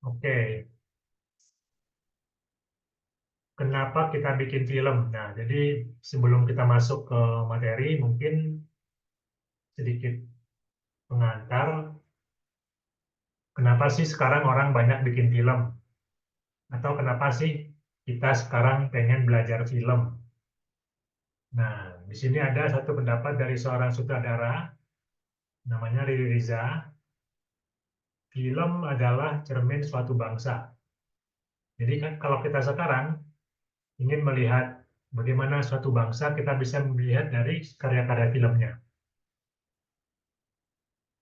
Oke, kenapa kita bikin film? Nah, jadi sebelum kita masuk ke materi, mungkin sedikit pengantar. Kenapa sih sekarang orang banyak bikin film? Atau kenapa sih kita sekarang pengen belajar film? Nah, di sini ada satu pendapat dari seorang sutradara, namanya Riri Riza. Film adalah cermin suatu bangsa. Jadi kan kalau kita sekarang ingin melihat bagaimana suatu bangsa, kita bisa melihat dari karya-karya filmnya.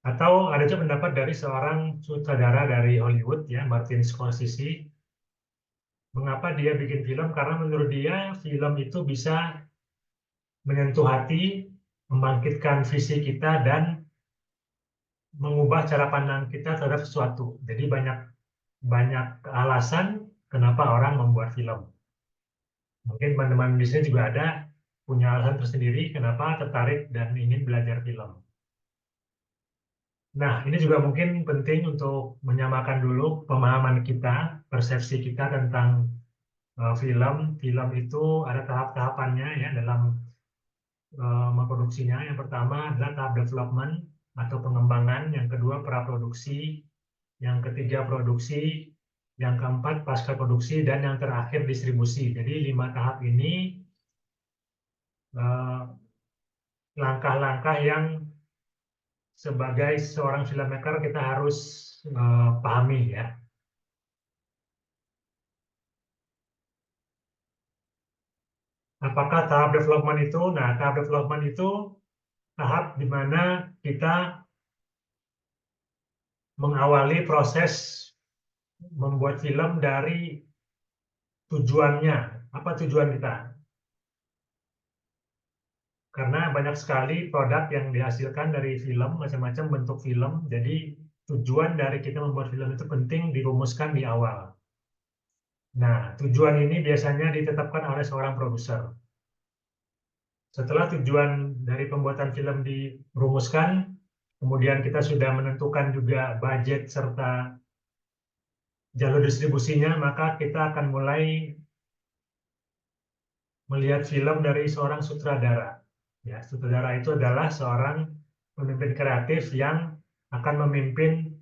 Atau ada juga pendapat dari seorang sutradara dari Hollywood, ya, Martin Scorsese. Mengapa dia bikin film? Karena menurut dia film itu bisa menyentuh hati, membangkitkan visi kita, dan mengubah cara pandang kita terhadap sesuatu. Jadi banyak banyak alasan kenapa orang membuat film. Mungkin teman-teman di sini juga ada punya alasan tersendiri kenapa tertarik dan ingin belajar film. Nah, ini juga mungkin penting untuk menyamakan dulu pemahaman kita, persepsi kita tentang film. Film itu ada tahap-tahapannya ya dalam memproduksinya. Yang pertama adalah tahap development atau pengembangan, yang kedua praproduksi, yang ketiga produksi, yang keempat pasca produksi, dan yang terakhir distribusi. Jadi 5 tahap ini langkah-langkah yang sebagai seorang filmmaker kita harus pahami ya. Apakah tahap development itu? Nah, tahap development itu tahap di mana kita mengawali proses membuat film dari tujuannya. Apa tujuan kita? Karena banyak sekali produk yang dihasilkan dari film, macam-macam bentuk film. Jadi tujuan dari kita membuat film itu penting dirumuskan di awal. Nah, tujuan ini biasanya ditetapkan oleh seorang produser. Setelah tujuan dari pembuatan film dirumuskan, kemudian kita sudah menentukan juga budget serta jalur distribusinya, maka kita akan mulai melihat film dari seorang sutradara. Ya, sutradara itu adalah seorang pemimpin kreatif yang akan memimpin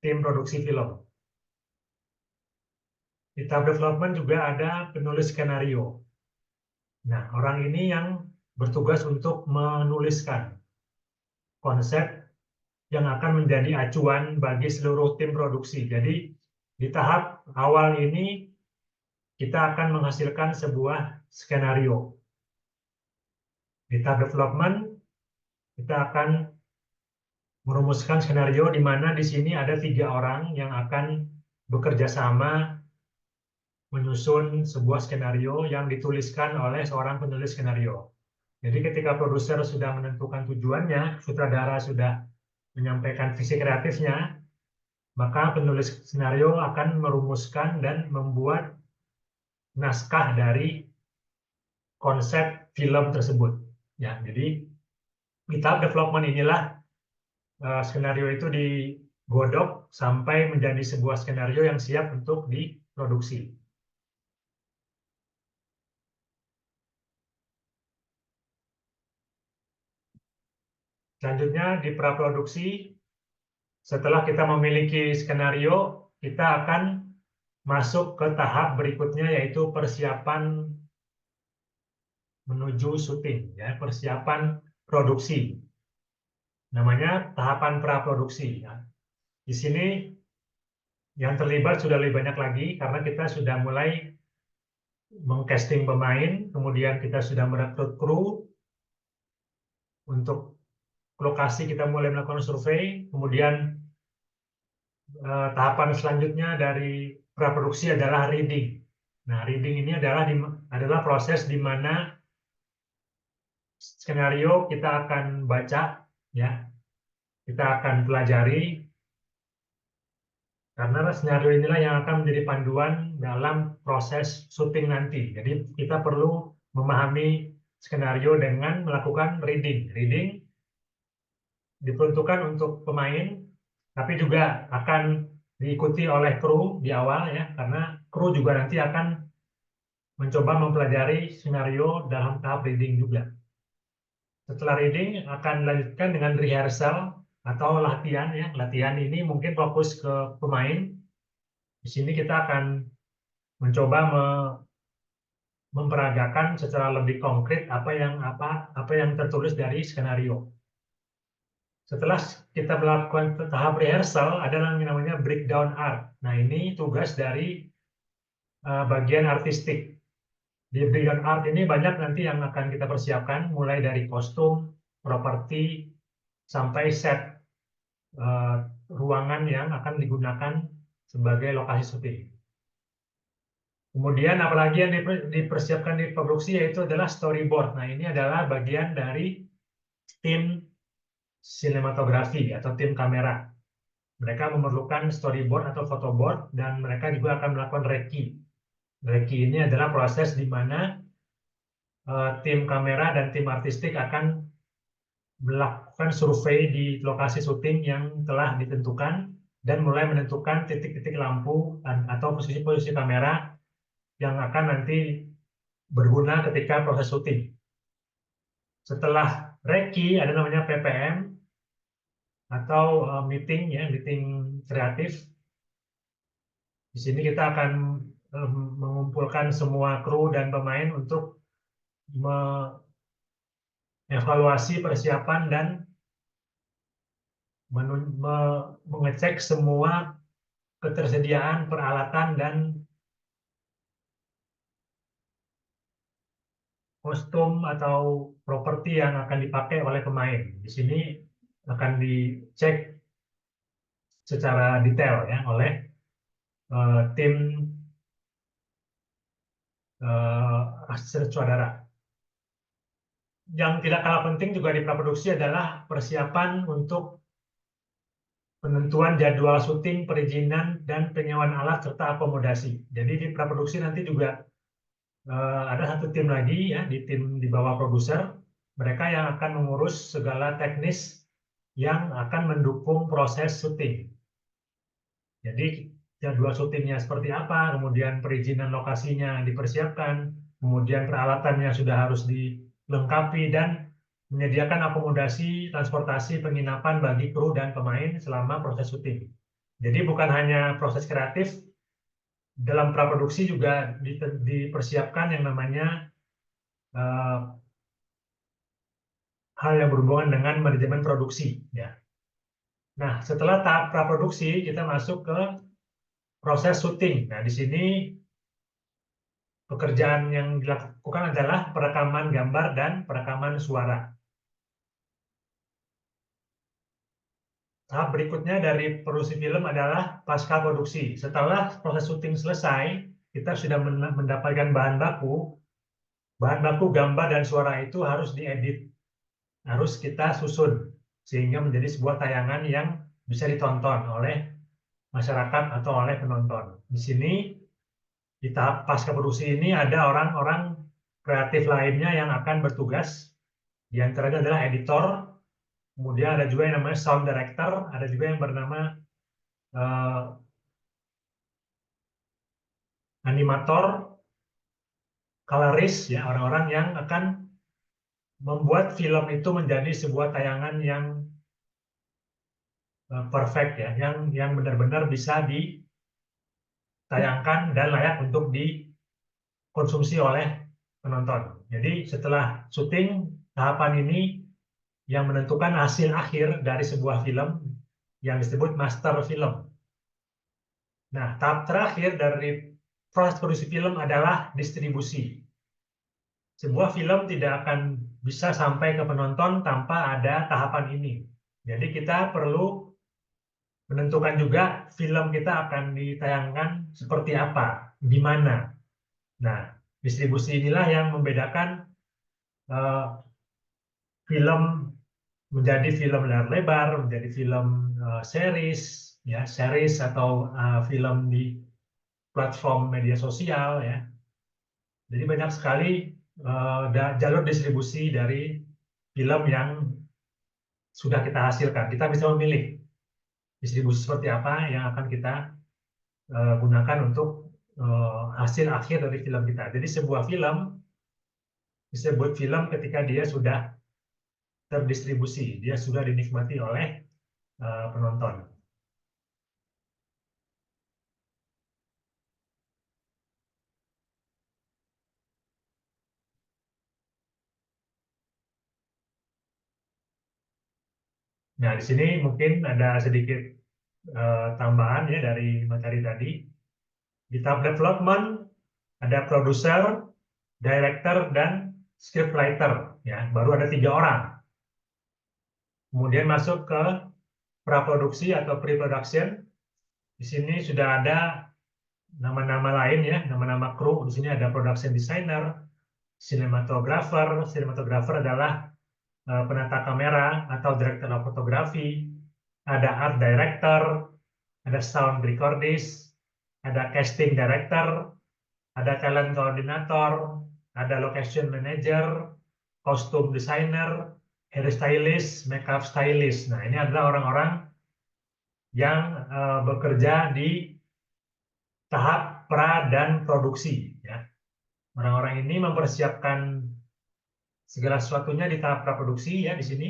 tim produksi film. Di tahap development juga ada penulis skenario. Nah, orang ini yang bertugas untuk menuliskan konsep yang akan menjadi acuan bagi seluruh tim produksi. Jadi, di tahap awal ini kita akan menghasilkan sebuah skenario. Di tahap development, kita akan merumuskan skenario di mana di sini ada 3 orang yang akan bekerja sama menyusun sebuah skenario yang dituliskan oleh seorang penulis skenario. Jadi ketika produser sudah menentukan tujuannya, sutradara sudah menyampaikan visi kreatifnya, maka penulis skenario akan merumuskan dan membuat naskah dari konsep film tersebut. Ya, jadi di tahap development inilah skenario itu digodok sampai menjadi sebuah skenario yang siap untuk diproduksi. Selanjutnya di praproduksi, setelah kita memiliki skenario, kita akan masuk ke tahap berikutnya yaitu persiapan menuju syuting, ya, persiapan produksi. Namanya tahapan praproduksi. Ya. Di sini yang terlibat sudah lebih banyak lagi karena kita sudah mulai mengcasting pemain, kemudian kita sudah merekrut kru untuk lokasi, kita mulai melakukan survei, kemudian tahapan selanjutnya dari praproduksi adalah reading. Nah, reading ini adalah proses di mana skenario kita akan baca, ya, kita akan pelajari, karena skenario inilah yang akan menjadi panduan dalam proses syuting nanti. Jadi kita perlu memahami skenario dengan melakukan reading. Reading diperuntukkan untuk pemain, tapi juga akan diikuti oleh kru di awal ya, karena kru juga nanti akan mencoba mempelajari skenario dalam tahap reading juga. Setelah reading akan dilanjutkan dengan rehearsal atau latihan ya. Latihan ini mungkin fokus ke pemain. Di sini kita akan mencoba memperagakan secara lebih konkret apa yang tertulis dari skenario. Setelah kita melakukan tahap rehearsal, ada yang namanya breakdown art. Nah, ini tugas dari bagian artistik. Di breakdown art ini banyak nanti yang akan kita persiapkan, mulai dari kostum, properti, sampai set ruangan yang akan digunakan sebagai lokasi syuting. Kemudian apalagi yang dipersiapkan di produksi yaitu adalah storyboard. Nah, ini adalah bagian dari tim sinematografi atau tim kamera. Mereka memerlukan storyboard atau photoboard dan mereka juga akan melakukan reki. Reki ini adalah proses di mana tim kamera dan tim artistik akan melakukan survei di lokasi syuting yang telah ditentukan dan mulai menentukan titik-titik lampu atau posisi-posisi kamera yang akan nanti berguna ketika proses syuting. Setelah reki ada namanya PPM atau meeting ya, meeting kreatif. Di sini kita akan mengumpulkan semua kru dan pemain untuk mengevaluasi persiapan dan mengecek semua ketersediaan peralatan dan kostum atau properti yang akan dipakai oleh pemain. Di sini akan dicek secara detail ya oleh tim asisten sutradara. Yang tidak kalah penting juga di praproduksi adalah persiapan untuk penentuan jadwal syuting, perizinan, dan penyewaan alat serta akomodasi. Jadi di praproduksi nanti juga ada satu tim lagi ya, di bawah produser, mereka yang akan mengurus segala teknis yang akan mendukung proses syuting. Jadi jadwal syutingnya seperti apa, kemudian perizinan lokasinya dipersiapkan, kemudian peralatannya sudah harus dilengkapi dan menyediakan akomodasi, transportasi, penginapan bagi kru dan pemain selama proses syuting. Jadi bukan hanya proses kreatif, dalam praproduksi juga dipersiapkan yang namanya hal yang berhubungan dengan manajemen produksi. Ya. Nah, setelah tahap praproduksi, kita masuk ke proses syuting. Nah, di sini pekerjaan yang dilakukan adalah perekaman gambar dan perekaman suara. Tahap berikutnya dari produksi film adalah pasca produksi. Setelah proses syuting selesai, kita sudah mendapatkan bahan baku. Bahan baku gambar dan suara itu harus diedit, harus kita susun sehingga menjadi sebuah tayangan yang bisa ditonton oleh masyarakat atau oleh penonton. Di sini di tahap pasca produksi ini ada orang-orang kreatif lainnya yang akan bertugas. Di antaranya adalah editor, kemudian ada juga yang namanya sound director, ada juga yang bernama animator, colorist, ya orang-orang yang akan membuat film itu menjadi sebuah tayangan yang perfect ya, yang benar-benar bisa ditayangkan dan layak untuk dikonsumsi oleh penonton. Jadi setelah syuting tahapan ini yang menentukan hasil akhir dari sebuah film yang disebut master film. Nah, tahap terakhir dari proses produksi film adalah distribusi. Sebuah film tidak akan bisa sampai ke penonton tanpa ada tahapan ini. Jadi kita perlu menentukan juga film kita akan ditayangkan seperti apa, di mana. Nah, distribusi inilah yang membedakan film menjadi film layar lebar, menjadi film series, ya series atau film di platform media sosial, ya. Jadi banyak sekali jalur distribusi dari film yang sudah kita hasilkan. Kita bisa memilih. distribusi seperti apa yang akan kita gunakan untuk hasil akhir dari film kita. Jadi sebuah film disebut film ketika dia sudah terdistribusi, dia sudah dinikmati oleh penonton. Nah, di sini mungkin ada sedikit tambahan ya dari materi tadi. Di tahap development ada produser, director, dan scriptwriter. Ya, baru ada 3 orang. Kemudian masuk ke praproduksi atau pre-production. Di sini sudah ada nama-nama lain ya, nama-nama kru. Di sini ada production designer, cinematographer. Cinematographer adalah penata kamera atau director of photography. Ada art director, ada sound recordist, ada casting director, ada talent coordinator, ada location manager, costume designer, hairstylist, makeup stylist. Nah, ini adalah orang-orang yang bekerja di tahap pra dan produksi. Ya. Orang-orang ini mempersiapkan segala sesuatunya di tahap praproduksi ya di sini.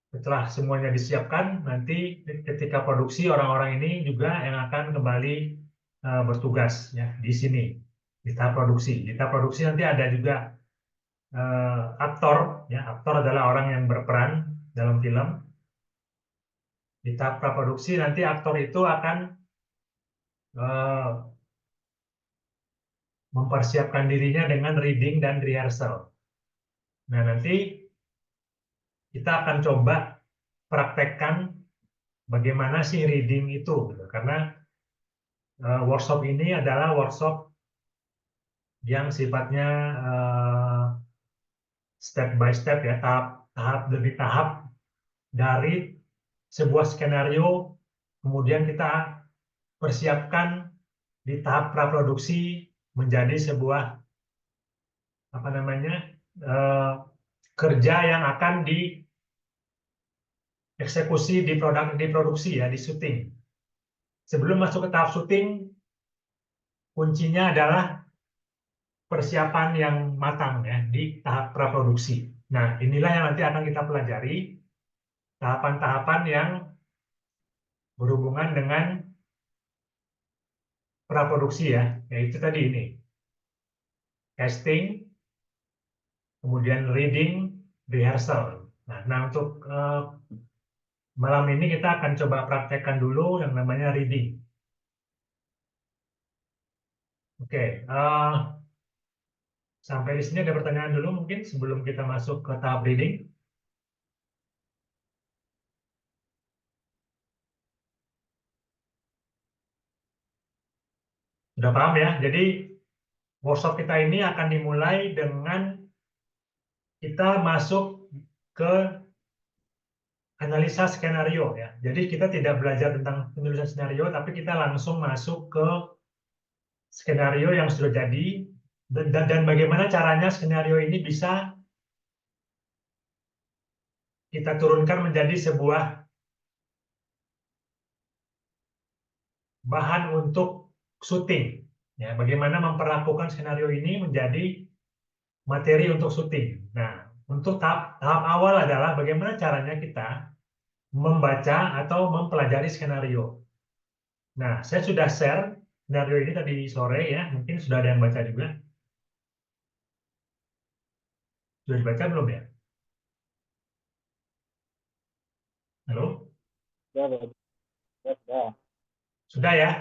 Setelah semuanya disiapkan, nanti ketika produksi orang-orang ini juga yang akan kembali bertugas ya di sini di tahap produksi. Di tahap produksi nanti ada juga aktor ya. Aktor adalah orang yang berperan dalam film. Di tahap praproduksi nanti aktor itu akan mempersiapkan dirinya dengan reading dan rehearsal. Nah, nanti kita akan coba praktekkan bagaimana sih reading itu, gitu. Karena workshop ini adalah workshop yang sifatnya step by step ya, tahap demi tahap dari sebuah skenario, kemudian kita persiapkan di tahap praproduksi menjadi sebuah apa namanya kerja yang akan dieksekusi di produksi ya, di syuting. Sebelum masuk ke tahap syuting, kuncinya adalah persiapan yang matang ya di tahap praproduksi. Nah, inilah yang nanti akan kita pelajari, tahapan-tahapan yang berhubungan dengan praproduksi ya, yaitu tadi ini, casting, kemudian reading, rehearsal. Nah untuk malam ini kita akan coba praktekkan dulu yang namanya reading. Oke, sampai di sini ada pertanyaan dulu mungkin sebelum kita masuk ke tahap reading. Sudah paham ya? Jadi workshop kita ini akan dimulai dengan kita masuk ke analisa skenario ya. Jadi kita tidak belajar tentang penulisan skenario, tapi kita langsung masuk ke skenario yang sudah jadi dan bagaimana caranya skenario ini bisa kita turunkan menjadi sebuah bahan untuk syuting. Ya, bagaimana memperlakukan skenario ini menjadi materi untuk syuting. Nah, untuk tahap awal adalah bagaimana caranya kita membaca atau mempelajari skenario. Nah, saya sudah share skenario ini tadi sore ya, mungkin sudah ada yang baca juga. Sudah dibaca belum ya? Halo? Ya. Sudah ya?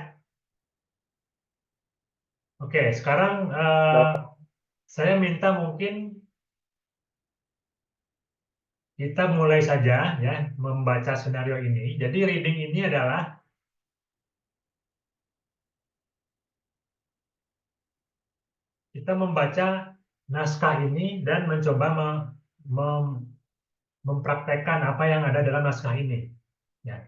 Oke, sekarang saya minta mungkin kita mulai saja ya membaca skenario ini. Jadi reading ini adalah kita membaca naskah ini dan mencoba mempraktekkan apa yang ada dalam naskah ini. Ya.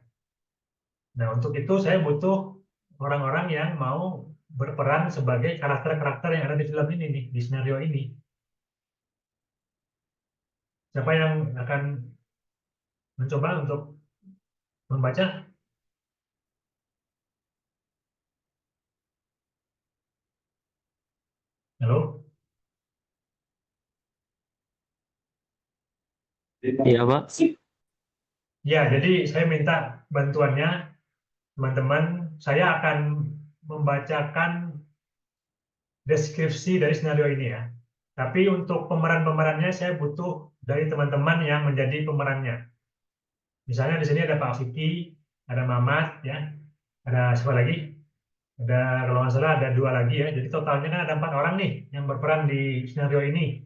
Nah, untuk itu saya butuh orang-orang yang mau berperan sebagai karakter-karakter yang ada di film ini nih, di skenario ini. Siapa yang akan mencoba untuk Membaca? Halo? Iya, Pak. Ya, jadi saya minta bantuannya, teman-teman. Saya akan membacakan deskripsi dari skenario ini ya. Tapi untuk pemeran-pemerannya saya butuh dari teman-teman yang menjadi pemerannya. Misalnya di sini ada Pak Vicky, ada Mamat, ya, ada siapa lagi? Ada kalau nggak salah ada dua lagi ya. Jadi totalnya kan ada 4 orang nih yang berperan di skenario ini.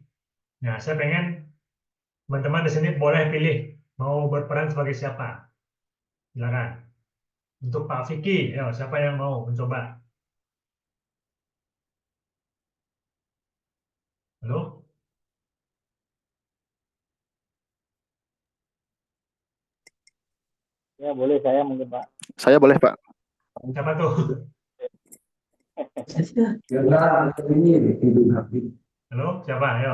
Nah, saya pengen teman-teman di sini boleh pilih mau berperan sebagai siapa. Silakan. Untuk Pak Vicky, ya, siapa yang mau mencoba? Halo? Ya, boleh saya mungkin, Pak. Saya boleh, Pak. Siapa tuh? Halo? Siapa? Ayo.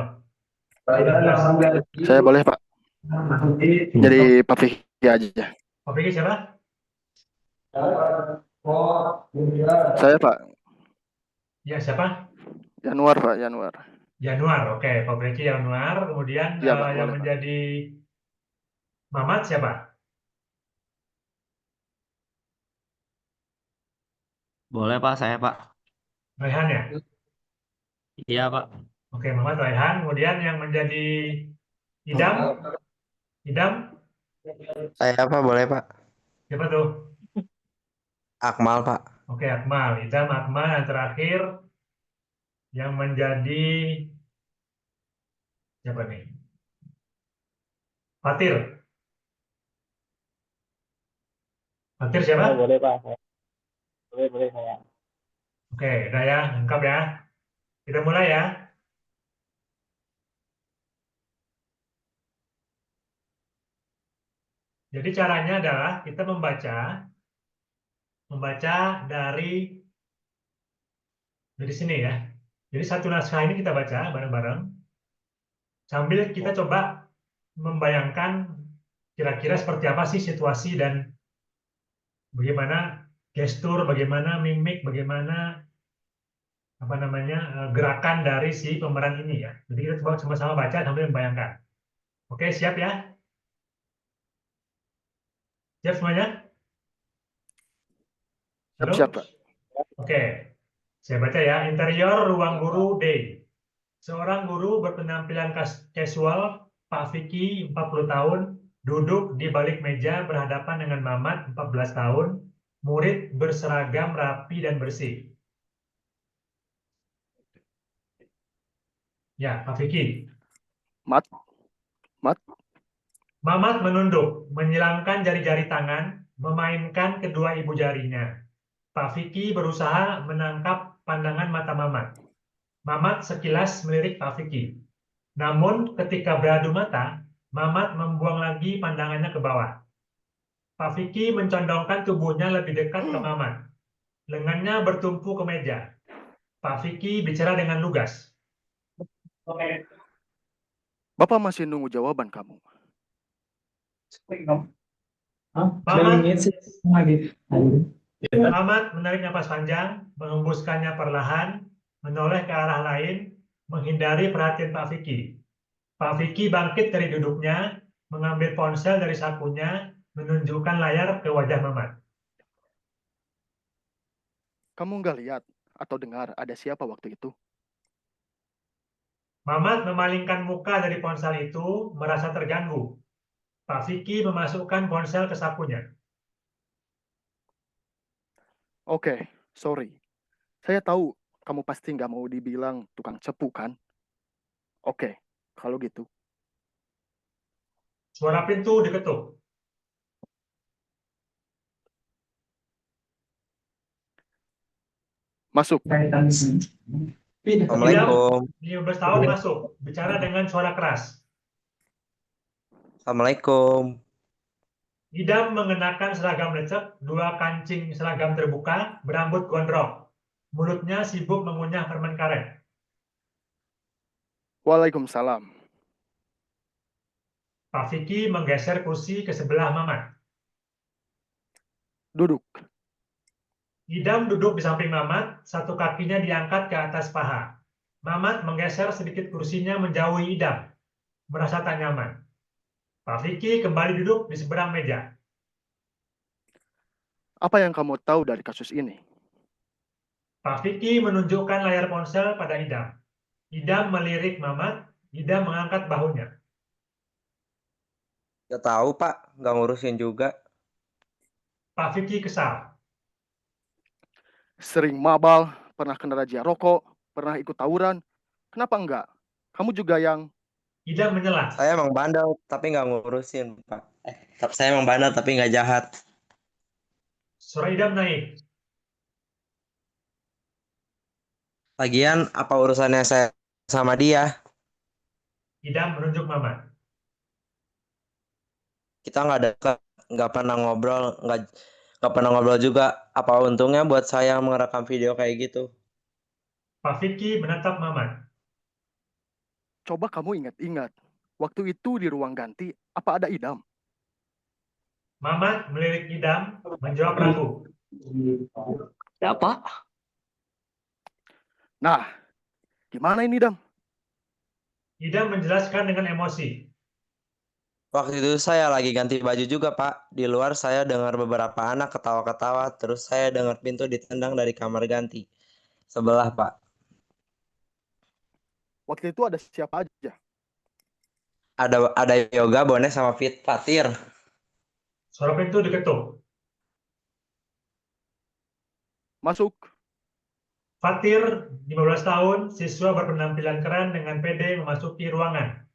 Udah jelas. Saya boleh, Pak. Jadi Pak Fikri aja. Pak Vicky siapa? Saya, Pak. Ya, siapa? Januar, Pak. Januar. Januar. Oke, Pak Vicky Januar. Kemudian Iya, Pak. yang Boleh, Pak. menjadi Mamat siapa? Boleh, Pak, saya, Pak. Raihan ya? Iya, Pak. Oke, Mamat Raihan. Kemudian yang menjadi Idam? Idam? Saya apa boleh Pak? Siapa tuh? Akmal Pak. Oke, Akmal. Idam, Akmal. Yang terakhir yang menjadi siapa nih? Fatir. Fatir Ya, siapa? boleh, Pak. Boleh, boleh saya. Oke, udah ya, lengkap ya. Kita mulai ya. Jadi caranya adalah kita membaca dari sini ya. Jadi satu naskah ini kita baca bareng-bareng sambil kita coba membayangkan kira-kira seperti apa sih situasi dan bagaimana gestur, bagaimana mimik, bagaimana apa namanya gerakan dari si pemeran ini ya. Jadi kita coba sama-sama baca sambil membayangkan. Oke, siap ya? Siap semuanya? Siap, Halo? Pak. Oke, saya baca ya. Interior ruang guru D. Seorang guru berpenampilan casual, Pak Vicky, 40 tahun, duduk di balik meja berhadapan dengan Mamat, 14 tahun, murid berseragam rapi dan bersih. Ya, Pak Vicky. Mat. Mat. Mamat menunduk, menyilangkan jari-jari tangan, memainkan kedua ibu jarinya. Pak Vicky berusaha menangkap pandangan mata Mamat. Mamat sekilas melirik Pak Vicky. Namun ketika beradu mata, Mamat membuang lagi pandangannya ke bawah. Pak Vicky mencondongkan tubuhnya lebih dekat ke Mamat. Lengannya bertumpu ke meja. Pak Vicky bicara dengan lugas. Bapak masih nunggu jawaban kamu. Mamat menarik napas panjang, mengembuskannya perlahan, menoleh ke arah lain, menghindari perhatian Pak Vicky. Pak Vicky bangkit dari duduknya, mengambil ponsel dari sakunya, menunjukkan layar ke wajah Mamat. Kamu nggak lihat atau dengar ada siapa waktu itu? Mamat memalingkan muka dari ponsel itu, merasa terganggu. Pak Vicky memasukkan ponsel ke sakunya. Oke, sorry. Saya tahu kamu pasti nggak mau dibilang tukang cepu, kan? Oke, kalau gitu. Suara pintu diketuk. Masuk. Idam, Assalamualaikum. 15 tahun masuk, bicara dengan suara keras. Assalamualaikum. Idam mengenakan seragam lecek, dua kancing seragam terbuka, berambut gondrong. Mulutnya sibuk mengunyah permen karet. Waalaikumsalam. Pak Vicky menggeser kursi ke sebelah Mamat. Duduk. Idam duduk di samping Mamat, satu kakinya diangkat ke atas paha. Mamat menggeser sedikit kursinya menjauhi Idam, merasa tak nyaman. Pak Vicky kembali duduk di seberang meja. Apa yang kamu tahu dari kasus ini? Pak Vicky menunjukkan layar ponsel pada Idam. Idam melirik Mamat, Idam mengangkat bahunya. Gak tahu Pak, nggak ngurusin juga. Pak Vicky kesal. Sering mabal, pernah kena razia rokok, pernah ikut tawuran. Kenapa enggak? Kamu juga yang... Idam menyela. Saya emang bandel, tapi nggak ngurusin Pak. Saya emang bandel, tapi nggak jahat. Suara Idam naik. Lagian, apa urusannya saya sama dia? Idam menunjuk Mamat. Kita nggak dekat, nggak pernah ngobrol, nggak pernah ngobrol juga. Apa untungnya buat saya merekam video kayak gitu? Pak Vicky menatap Mamat. Coba kamu ingat-ingat. Waktu itu di ruang ganti, apa ada Idam? Mamat melirik Idam, menjawab ragu. Ya, Pak. Nah, gimana ini, Idam? Idam menjelaskan dengan emosi. Waktu itu saya lagi ganti baju juga Pak. Di luar saya dengar beberapa anak ketawa-ketawa, terus saya dengar pintu ditendang dari kamar ganti. Sebelah Pak. Waktu itu ada siapa aja? Ada Yoga, Bones sama Fatir. Suara pintu diketuk. Masuk. Fatir, 15 tahun, siswa berpenampilan keren dengan pede memasuki ruangan.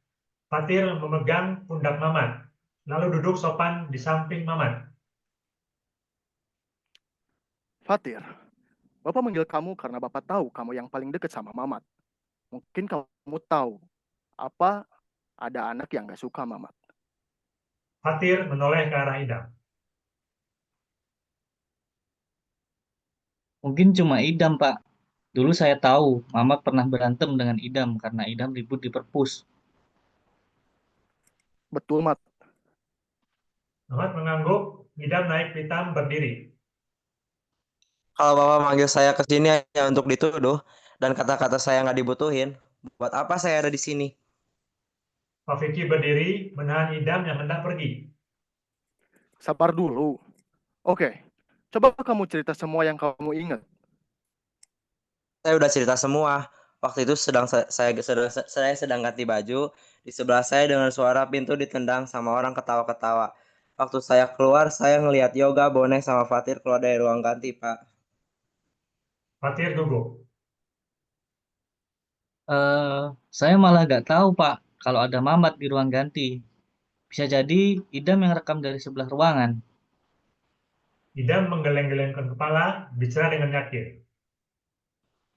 Fatir memegang pundak Mamat, lalu duduk sopan di samping Mamat. Fatir, Bapak manggil kamu karena Bapak tahu kamu yang paling dekat sama Mamat. Mungkin kamu tahu apa ada anak yang gak suka Mamat. Fatir menoleh ke arah Idam. Mungkin cuma Idam, Pak. Dulu saya tahu Mamat pernah berantem dengan Idam karena Idam ribut di perpus. Betul, Mat. Mamat mengangguk, Idam naik pitam berdiri. Kalau Bapak manggil saya ke sini hanya untuk dituduh dan kata-kata saya nggak dibutuhin, buat apa saya ada di sini? Pak Vicky berdiri, menahan Idam yang hendak pergi. Sabar dulu. Oke, coba kamu cerita semua yang kamu ingat. Saya udah cerita semua. Waktu itu saya sedang ganti baju. Di sebelah saya dengan suara pintu ditendang sama orang ketawa-ketawa. Waktu saya keluar, saya ngelihat Yoga, Bonek, sama Fatir keluar dari ruang ganti, Pak. Fatir gugup. Eh, saya malah gak tahu, Pak, kalau ada Mamat di ruang ganti. Bisa jadi Idam yang rekam dari sebelah ruangan. Idam menggeleng-gelengkan kepala, bicara dengan yakin.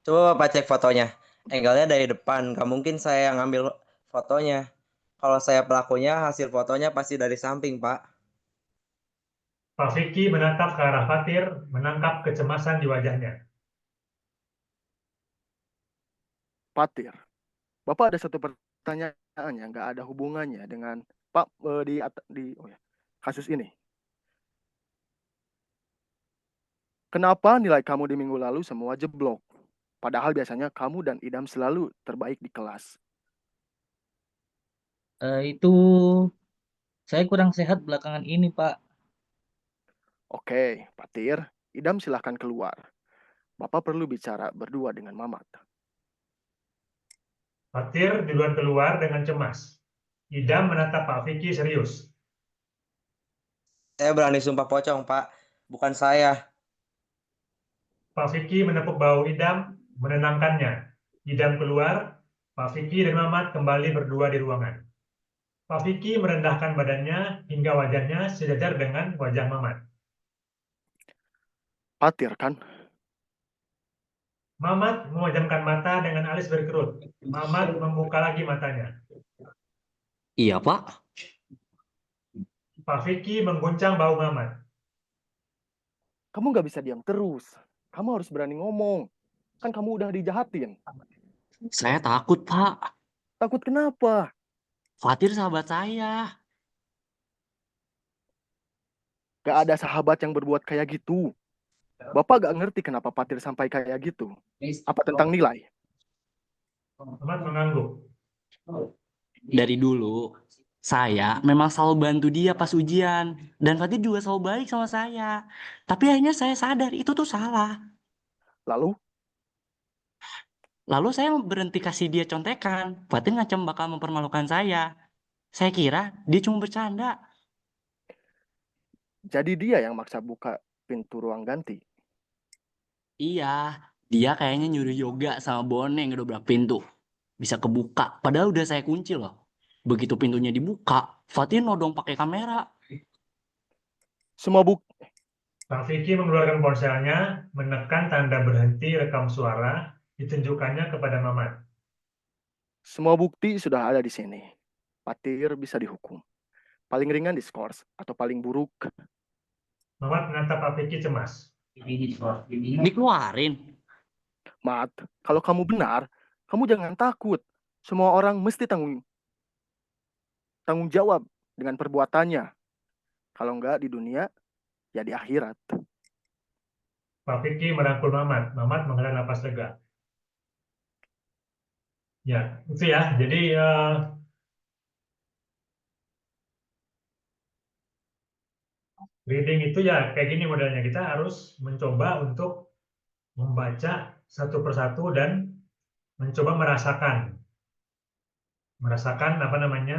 Coba Bapak cek fotonya. Angle-nya dari depan. Gak mungkin saya yang ngambil fotonya. Kalau saya pelakunya, hasil fotonya pasti dari samping, Pak. Pak Vicky menatap ke arah Fatir, menangkap kecemasan di wajahnya. Fatir, Bapak ada satu pertanyaan yang nggak ada hubungannya dengan Pak kasus ini. Kenapa nilai kamu di minggu lalu semua jeblok? Padahal biasanya kamu dan Idam selalu terbaik di kelas. Itu saya kurang sehat belakangan ini, Pak. Oke, Fatir, Idam silahkan keluar. Bapak perlu bicara berdua dengan Mamat. Fatir duluan keluar dengan cemas. Idam menatap Pak Vicky serius. Saya berani sumpah pocong, Pak. Bukan saya. Pak Vicky menepuk bahu Idam, menenangkannya. Idam keluar, Pak Vicky dan Mamat kembali berdua di ruangan. Pak Vicky merendahkan badannya hingga wajahnya sejajar dengan wajah Mamat. Fatir kan? Mamat memejamkan mata dengan alis berkerut. Mamat membuka lagi matanya. Iya, Pak. Pak Vicky mengguncang bahu Mamat. Kamu nggak bisa diam terus. Kamu harus berani ngomong. Kan kamu udah dijahatin. Saya takut, Pak. Takut kenapa? Fatir sahabat saya. Gak ada sahabat yang berbuat kayak gitu. Bapak gak ngerti kenapa Patir sampai kayak gitu. Apa tentang nilai? Mamat mengangguk. Dari dulu, saya memang selalu bantu dia pas ujian. Dan Fatir juga selalu baik sama saya. Tapi akhirnya saya sadar itu tuh salah. Lalu, Lalu saya berhenti kasih dia contekan. Fatir ngancam bakal mempermalukan saya. Saya kira dia cuma bercanda. jadi dia yang maksa buka pintu ruang ganti. Iya, dia kayaknya nyuruh Yoga sama Bone ngedobrak pintu. Bisa kebuka, padahal udah saya kunci loh. Begitu pintunya dibuka, Fatir nodong pakai kamera. Semua bukti Pak Vicky mengeluarkan ponselnya, menekan tanda berhenti rekam suara, ditunjukkannya kepada Mamat. Semua bukti sudah ada di sini. Patir bisa dihukum. Paling ringan diskors atau paling buruk. Mamat menatap Pak Vicky cemas. Dikeluarin. Mat, kalau kamu benar, kamu jangan takut. Semua orang mesti tanggung jawab dengan perbuatannya. Kalau enggak di dunia, ya di akhirat. Pak Vicky merangkul Mamat. Mamat menghela napas lega. Ya, itu ya. Jadi reading itu ya kayak gini modelnya. Kita harus mencoba untuk membaca satu persatu dan mencoba merasakan apa namanya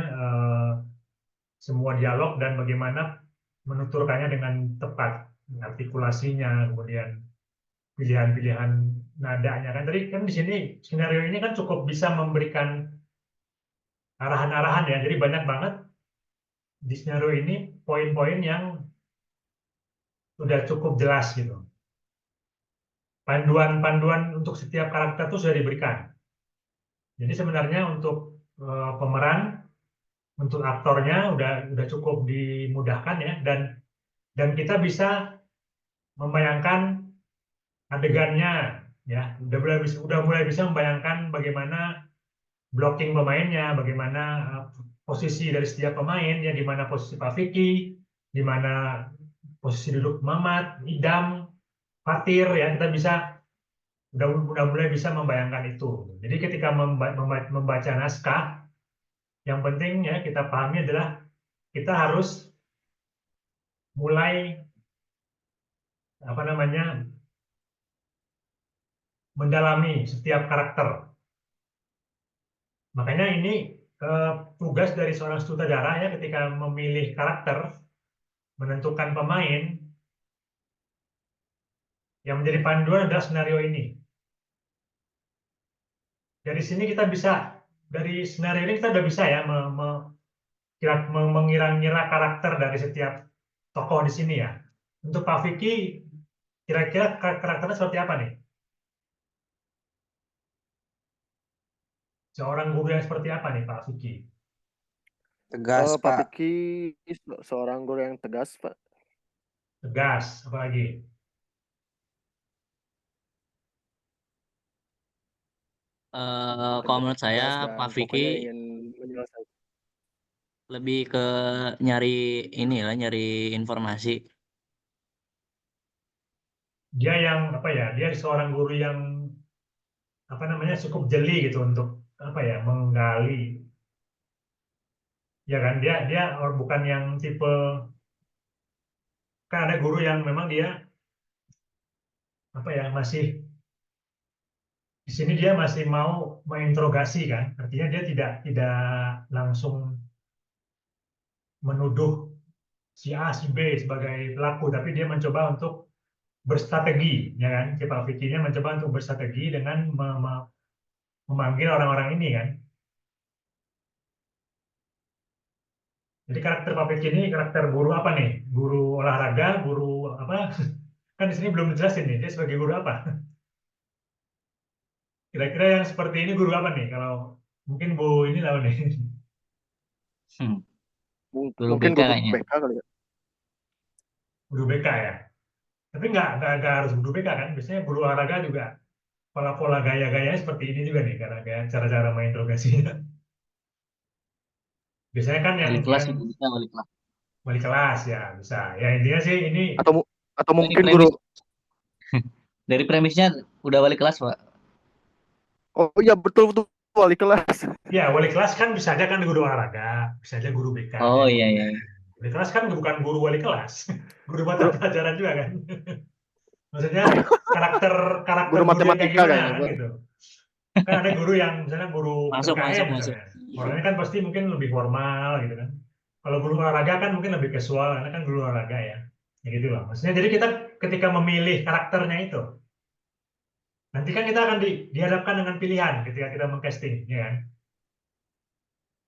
semua dialog dan bagaimana menuturkannya dengan tepat, artikulasinya, kemudian pilihan-pilihan nadanya kan. Tadi kan di sini skenario ini kan cukup bisa memberikan arahan-arahan ya. Jadi banyak banget di skenario ini poin-poin yang sudah cukup jelas gitu. Panduan-panduan untuk setiap karakter itu sudah diberikan. Jadi sebenarnya untuk pemeran, untuk aktornya udah cukup dimudahkan ya, dan kita bisa membayangkan adegannya ya, udah mulai bisa membayangkan bagaimana blocking pemainnya, bagaimana posisi dari setiap pemain ya, di mana posisi Pak Vicky, di mana posisi duduk Mamat, Idam, Fatir ya, kita bisa udah mulai bisa membayangkan itu. Jadi ketika membaca naskah, yang penting ya kita pahami adalah kita harus mulai apa namanya mendalami setiap karakter. Makanya ini tugas dari seorang sutradara ya, ketika memilih karakter, menentukan pemain, yang menjadi panduan adalah skenario ini. Dari sini kita bisa, dari skenario ini kita udah bisa ya mengira-ngira karakter dari setiap tokoh di sini ya. Untuk Pak Vicky, kira-kira karakternya seperti apa nih? Seorang guru yang seperti apa nih Pak Vicky? Tegas, Pak Pak. Vicky seorang guru yang tegas, Pak. Tegas, apalagi? Kalau menurut saya, Tegas dan Pak pokoknya Vicky ingin menyelesaikan. lebih ke nyari nyari informasi. Dia yang apa ya? Dia seorang guru yang apa namanya cukup jeli gitu untuk apa ya menggali. Ya kan dia bukan yang tipe, kan ada guru yang memang dia apa ya masih di sini dia masih mau menginterogasi kan, artinya dia tidak langsung menuduh si A si B sebagai pelaku, tapi dia mencoba untuk berstrategi ya kan. Si Pak Vicky-nya mencoba untuk berstrategi dengan memanggil orang-orang ini kan. Jadi karakter Pak Vicky ini karakter guru apa nih? Guru olahraga, guru apa? Kan di sini belum dijelasin nih dia sebagai guru apa. Kira-kira yang seperti ini guru apa nih? Kalau mungkin Bu ini tahu nih. Guru Mungkin BK guru kayaknya. BK kali ya. Guru BK ya. Tapi nggak harus guru BK kan. Biasanya guru olahraga juga pola-pola gaya-gayanya seperti ini juga nih, karena kayak cara-cara menginterogasinya. Biasanya kan Wali kelas itu bisa wali kelas. wali kelas ya bisa. Ya intinya sih ini Atau Dari mungkin guru. Dari premisnya udah wali kelas, Pak. Oh iya, betul betul, wali kelas. ya wali kelas kan bisa aja kan guru olahraga, bisa aja guru BK Oh kan. iya iya. Wali kelas kan bukan guru wali kelas, guru mata Guru, pelajaran juga kan. Maksudnya karakter karakter guru guru yang kayak matematika gimana kayaknya, kan Pak. gitu. Kan ada guru yang misalnya guru Masuk, PKN masuk, masuk. misalnya. Orangnya kan pasti mungkin lebih formal gitu kan. Kalau guru olahraga kan mungkin lebih casual karena kan guru olahraga ya. Ya gitu loh. Maksudnya jadi kita ketika memilih karakternya itu, nanti kan kita akan dihadapkan dengan pilihan ketika kita mengcasting, ya kan?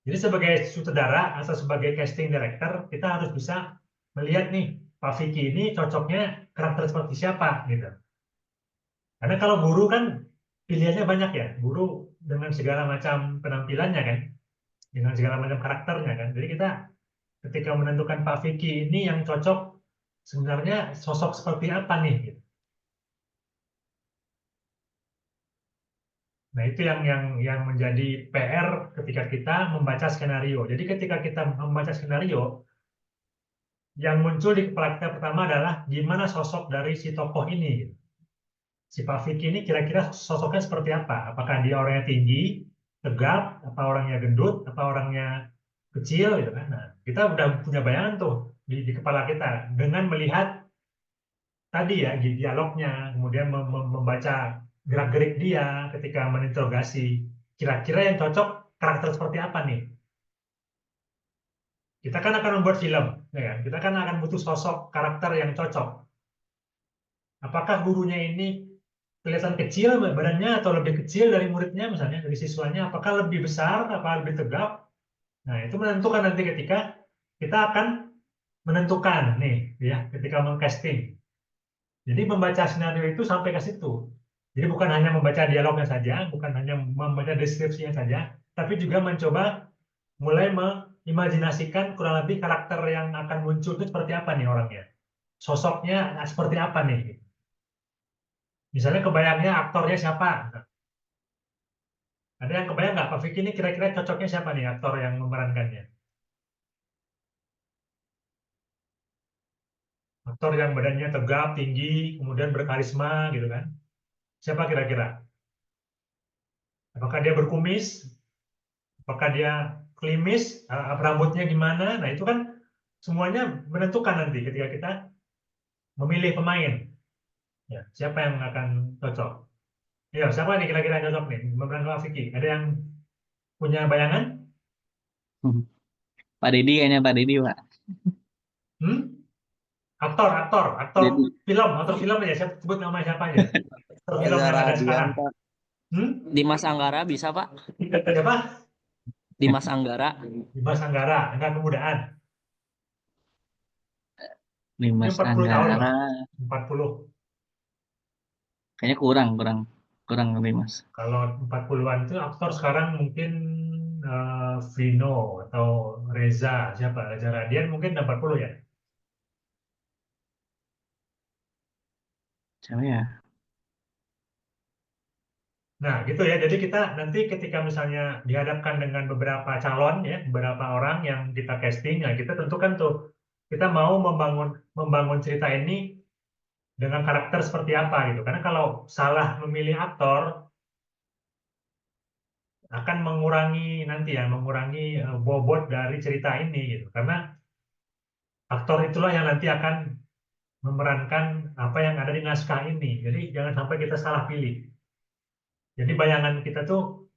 Jadi sebagai sutradara atau sebagai casting director, kita harus bisa melihat nih, Pak Vicky ini cocoknya karakter seperti siapa gitu. Karena kalau guru kan pilihannya banyak ya, guru dengan segala macam penampilannya kan, dengan segala macam karakternya kan. Jadi kita ketika menentukan Pak Vicky ini yang cocok sebenarnya sosok seperti apa nih gitu. Nah, itu yang menjadi PR ketika kita membaca skenario. Jadi ketika kita membaca skenario, yang muncul di kepala kita pertama adalah gimana sosok dari si tokoh ini, gitu. Si Pak Vicky ini kira-kira sosoknya seperti apa? Apakah dia orangnya tinggi, tegap, apa orangnya gendut, apa orangnya kecil gitu kan. Nah, kita udah punya bayangan tuh di kepala kita dengan melihat tadi ya di dialognya, kemudian membaca gerak-gerik dia ketika meninterogasi. Kira-kira yang cocok karakter seperti apa nih? Kita kan akan membuat film, ya kan? Kita kan akan butuh sosok karakter yang cocok. Apakah gurunya ini kelihatan kecil badannya atau lebih kecil dari muridnya misalnya, dari siswanya? Apakah lebih besar, apa lebih tegap? Nah, itu menentukan nanti ketika kita akan menentukan nih, ya, ketika mengcasting. Jadi membaca skenario itu sampai ke situ. Jadi bukan hanya membaca dialognya saja, bukan hanya membaca deskripsinya saja, tapi juga mencoba mulai mengimajinasikan kurang lebih karakter yang akan muncul itu seperti apa nih orangnya. Sosoknya seperti apa nih. Misalnya kebayangnya aktornya siapa. Ada yang kebayang nggak Pak Vicky ini kira-kira cocoknya siapa nih aktor yang memerankannya? Aktor yang badannya tegap, tinggi, kemudian berkarisma gitu kan. Siapa kira-kira? Apakah dia berkumis? Apakah dia klimis? Rambutnya gimana? Nah, itu kan semuanya menentukan nanti ketika kita memilih pemain. Ya, siapa yang akan cocok? Ya, siapa nih kira-kira yang cocok nih memerankan Pak Vicky? Ada yang punya bayangan? Pak Deddy kayaknya Pak Deddy, Pak. Hmm? Aktor Deddy. film, aktor film aja. Saya sebut nama siapa aja. Aktor film Reza yang ada Radian, sekarang. Pak. Hmm? Dimas Anggara bisa, Pak? Siapa? Dimas Anggara. Dimas Anggara, enggak kemudaan. Ini Dimas 40 tahun loh. Anggara. 40. Kayaknya kurang Dimas. Kalau 40-an itu aktor sekarang mungkin Vino atau Reza, siapa? Reza Radian mungkin 40 ya. Siapa ya? Nah, gitu ya. Jadi kita nanti ketika misalnya dihadapkan dengan beberapa calon ya, beberapa orang yang kita casting, ya kita tentukan tuh kita mau membangun cerita ini dengan karakter seperti apa gitu. Karena kalau salah memilih aktor akan mengurangi nanti ya, mengurangi bobot dari cerita ini gitu. Karena aktor itulah yang nanti akan memerankan apa yang ada di naskah ini. Jadi jangan sampai kita salah pilih. Jadi bayangan kita tuh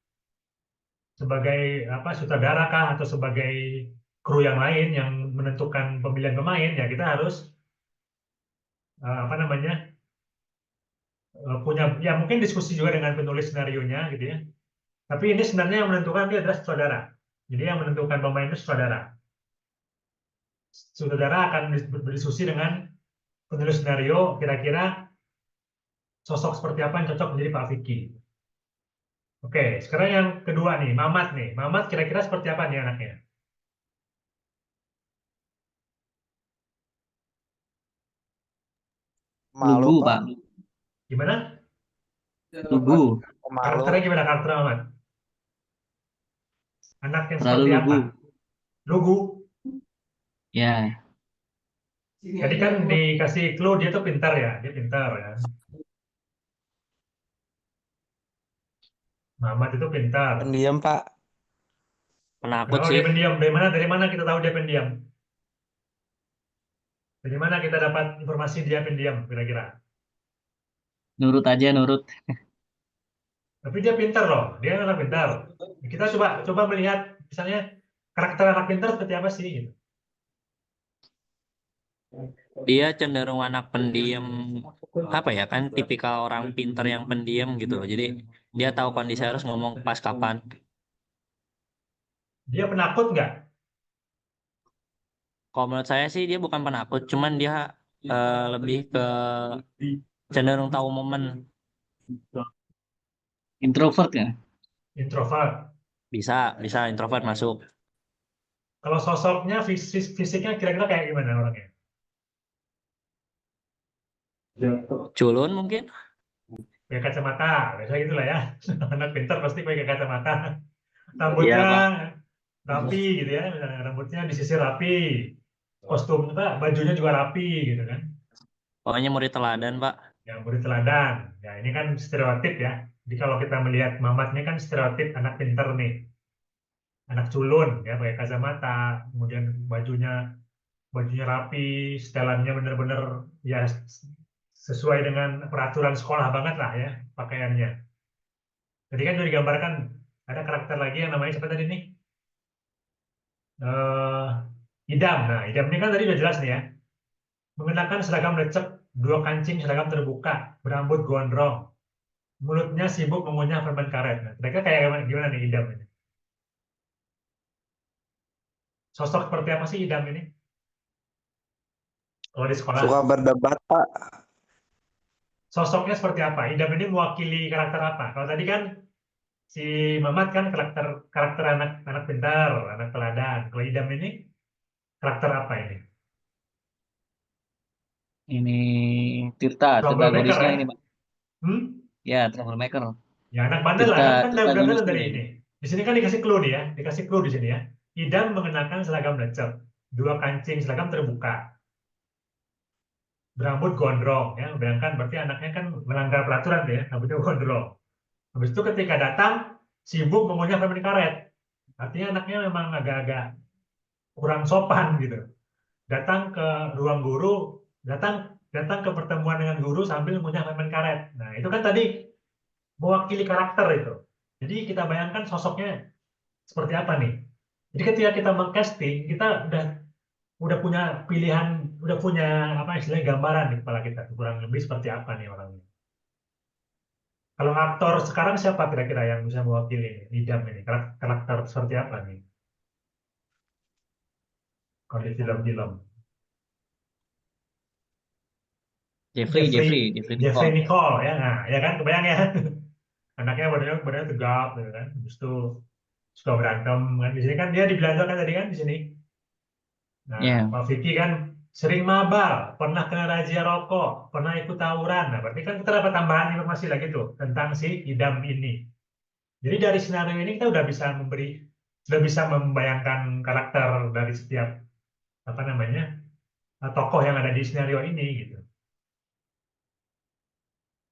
sebagai apa sutradara kah atau sebagai kru yang lain yang menentukan pemilihan pemain ya kita harus apa namanya punya ya mungkin diskusi juga dengan penulis skenarionya gitu ya. Tapi ini sebenarnya yang menentukan dia adalah sutradara. Jadi yang menentukan pemain itu sutradara. Sutradara akan berdiskusi dengan penulis skenario kira-kira sosok seperti apa yang cocok menjadi Pak Vicky. Oke, sekarang yang kedua nih, Mamat nih. Mamat kira-kira seperti apa nih anaknya? Malu, Lugu, Pak. Pak. Gimana? Lugu. Pemalu. Karakternya gimana karakter Mamat? Anak yang Terlalu seperti lugu. apa? Lugu. Ya, Tadi kan dikasih clue dia tuh pintar ya, dia pintar ya. Mamat itu pintar. Pendiam, Pak. Penakut Kalau sih. dia pendiam, dari mana kita tahu dia pendiam? Dari mana kita dapat informasi dia pendiam kira-kira? Nurut aja, nurut. Tapi dia pintar loh, dia anak pintar. Kita coba coba melihat misalnya karakter anak pintar seperti apa sih? Gitu. Dia cenderung anak pendiam, apa ya, kan tipikal orang pinter yang pendiam gitu loh. Jadi dia tahu kondisi harus ngomong pas kapan. Dia penakut nggak? Kalau menurut saya sih dia bukan penakut, cuman dia lebih ke cenderung tahu momen. Introvert ya. Introvert. Bisa introvert masuk. Kalau sosoknya, fisiknya kira-kira kayak gimana orangnya? Culun mungkin. Pakai kacamata, biasanya gitulah ya. Anak pintar pasti pakai kacamata. Iya, Rambutnya Pak. rapi gitu ya, misalnya rambutnya disisir rapi, kostum bajunya juga rapi gitu kan. Pokoknya murid teladan, Pak. Yang murid teladan. Ya ini kan stereotip ya. Jadi kalau kita melihat Mamat ini kan stereotip anak pintar nih, anak culun ya pakai kacamata, kemudian bajunya rapi, setelannya benar-benar ya sesuai dengan peraturan sekolah banget lah ya pakaiannya. Tadi kan sudah digambarkan ada karakter lagi yang namanya siapa tadi nih? Eh, Idam. Nah, Idam ini kan tadi udah jelas nih ya. Mengenakan seragam lecek, dua kancing seragam terbuka, berambut gondrong, mulutnya sibuk mengunyah permen karet. Nah, mereka kayak gimana nih Idam ini? Sosok seperti apa sih Idam ini? Kalau di sekolah, Suka berdebat, Pak. sosoknya seperti apa? Idam ini mewakili karakter apa? Kalau tadi kan si Mamat kan karakter karakter anak anak pintar, anak teladan. Kalau Idam ini karakter apa ini? Ini Tirta, Troublemaker protagonisnya ya? ini, Pak. Hmm? Ya, troublemaker. Ya anak bandel lah Tirta, kan udah kelihatan protagonisnya dari ini. ini. Di sini kan dikasih clue nih ya, dikasih clue di sini ya. Idam mengenakan seragam lecek, dua kancing seragam terbuka, berambut gondrong ya. Bayangkan berarti anaknya kan melanggar peraturan ya, rambutnya gondrong. Habis itu ketika datang sibuk mengunyah permen karet. Artinya anaknya memang agak-agak kurang sopan gitu. Datang ke ruang guru, datang datang ke pertemuan dengan guru sambil mengunyah permen karet. Nah, itu kan tadi mewakili karakter itu. Jadi kita bayangkan sosoknya seperti apa nih. Jadi ketika kita mengcasting, kita udah punya pilihan, udah punya apa istilahnya gambaran di kepala kita, kurang lebih seperti apa nih orangnya. Kalau aktor sekarang siapa kira-kira yang bisa mewakili ini, Idam ini, karakter seperti apa nih? Kalau di film-film. Jeffrey Jeffrey Nicole. Nicole ya, nah, ya kan kebayang ya. Anaknya badannya tegap, gitu kan. Habis itu suka berantem kan. Di sini kan dia dibilanjakan tadi kan di sini. Nah, Ya, Pak Vicky kan sering mabal, pernah kena razia rokok, pernah ikut tawuran. Nah, berarti kan kita dapat tambahan informasi lagi tuh tentang si Idam ini. Jadi dari skenario ini kita sudah bisa membayangkan karakter dari setiap apa namanya tokoh yang ada di skenario ini gitu.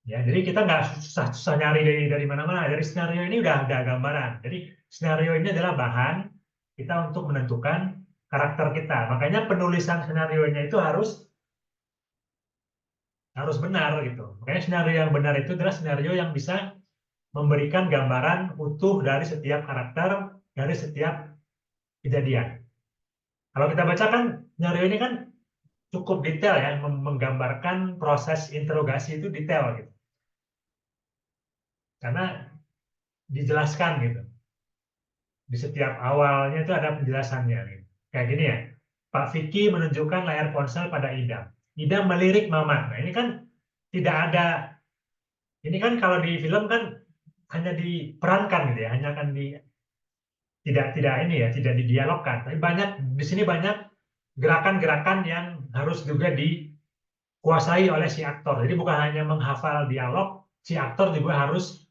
Ya, jadi kita nggak susah nyari dari mana-mana. Dari skenario ini udah ada gambaran. Jadi skenario ini adalah bahan kita untuk menentukan karakter kita. Makanya penulisan skenario-nya itu harus benar gitu. Makanya skenario yang benar itu adalah skenario yang bisa memberikan gambaran utuh dari setiap karakter, dari setiap kejadian. Kalau kita baca kan skenario ini kan cukup detail ya, menggambarkan proses interogasi itu detail gitu. Karena dijelaskan gitu. Di setiap awalnya itu ada penjelasannya gitu. Kayak gini ya. Pak Vicky menunjukkan layar ponsel pada Idam. Idam melirik Mamat. Nah, ini kan tidak ada. Ini kan kalau di film kan hanya diperankan gitu ya, hanya akan tidak tidak ini ya, tidak didialogkan. Tapi banyak di sini banyak gerakan-gerakan yang harus juga dikuasai oleh si aktor. Jadi bukan hanya menghafal dialog, si aktor juga harus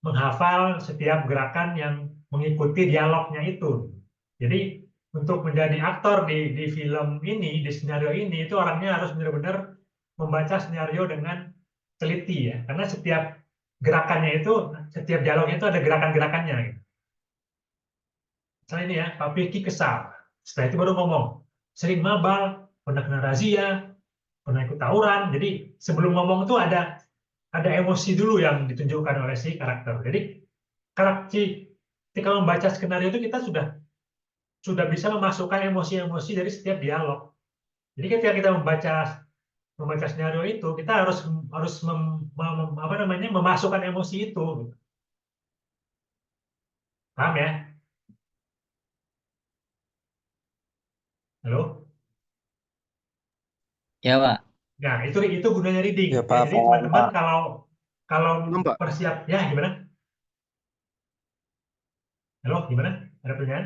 menghafal setiap gerakan yang mengikuti dialognya itu. Jadi untuk menjadi aktor di film ini, di skenario ini, itu orangnya harus benar-benar membaca skenario dengan teliti ya. Karena setiap gerakannya itu, setiap dialognya itu ada gerakan-gerakannya. Gitu. Misalnya ini ya, Pak Piki kesal. Setelah itu baru ngomong, sering mabal, pernah kena razia, pernah ikut tawuran. Jadi sebelum ngomong itu ada emosi dulu yang ditunjukkan oleh si karakter. Jadi ketika membaca skenario itu kita sudah bisa memasukkan emosi-emosi dari setiap dialog. Jadi ketika kita membaca skenario itu, kita harus memasukkan emosi itu. Paham ya? Halo? Ya, Pak. Nah, itu gunanya reading. Ya, Ya, Pak, jadi paham, teman-teman Pak. kalau Paham, Pak? persiap ya gimana? Halo, gimana? Ada pertanyaan?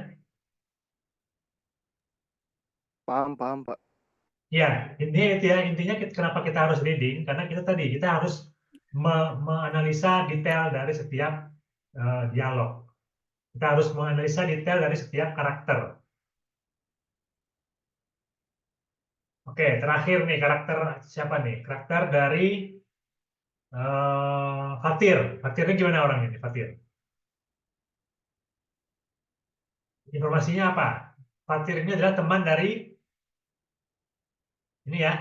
Paham, paham, Pak. Ya, intinya kenapa kita harus reading karena kita harus menganalisa detail dari setiap dialog. Kita harus menganalisa detail dari setiap karakter. Oke, terakhir nih karakter siapa nih? Karakter dari Fatir. Fatir ini gimana orangnya nih, Fatir? Informasinya apa? Fatir ini adalah teman dari ini ya.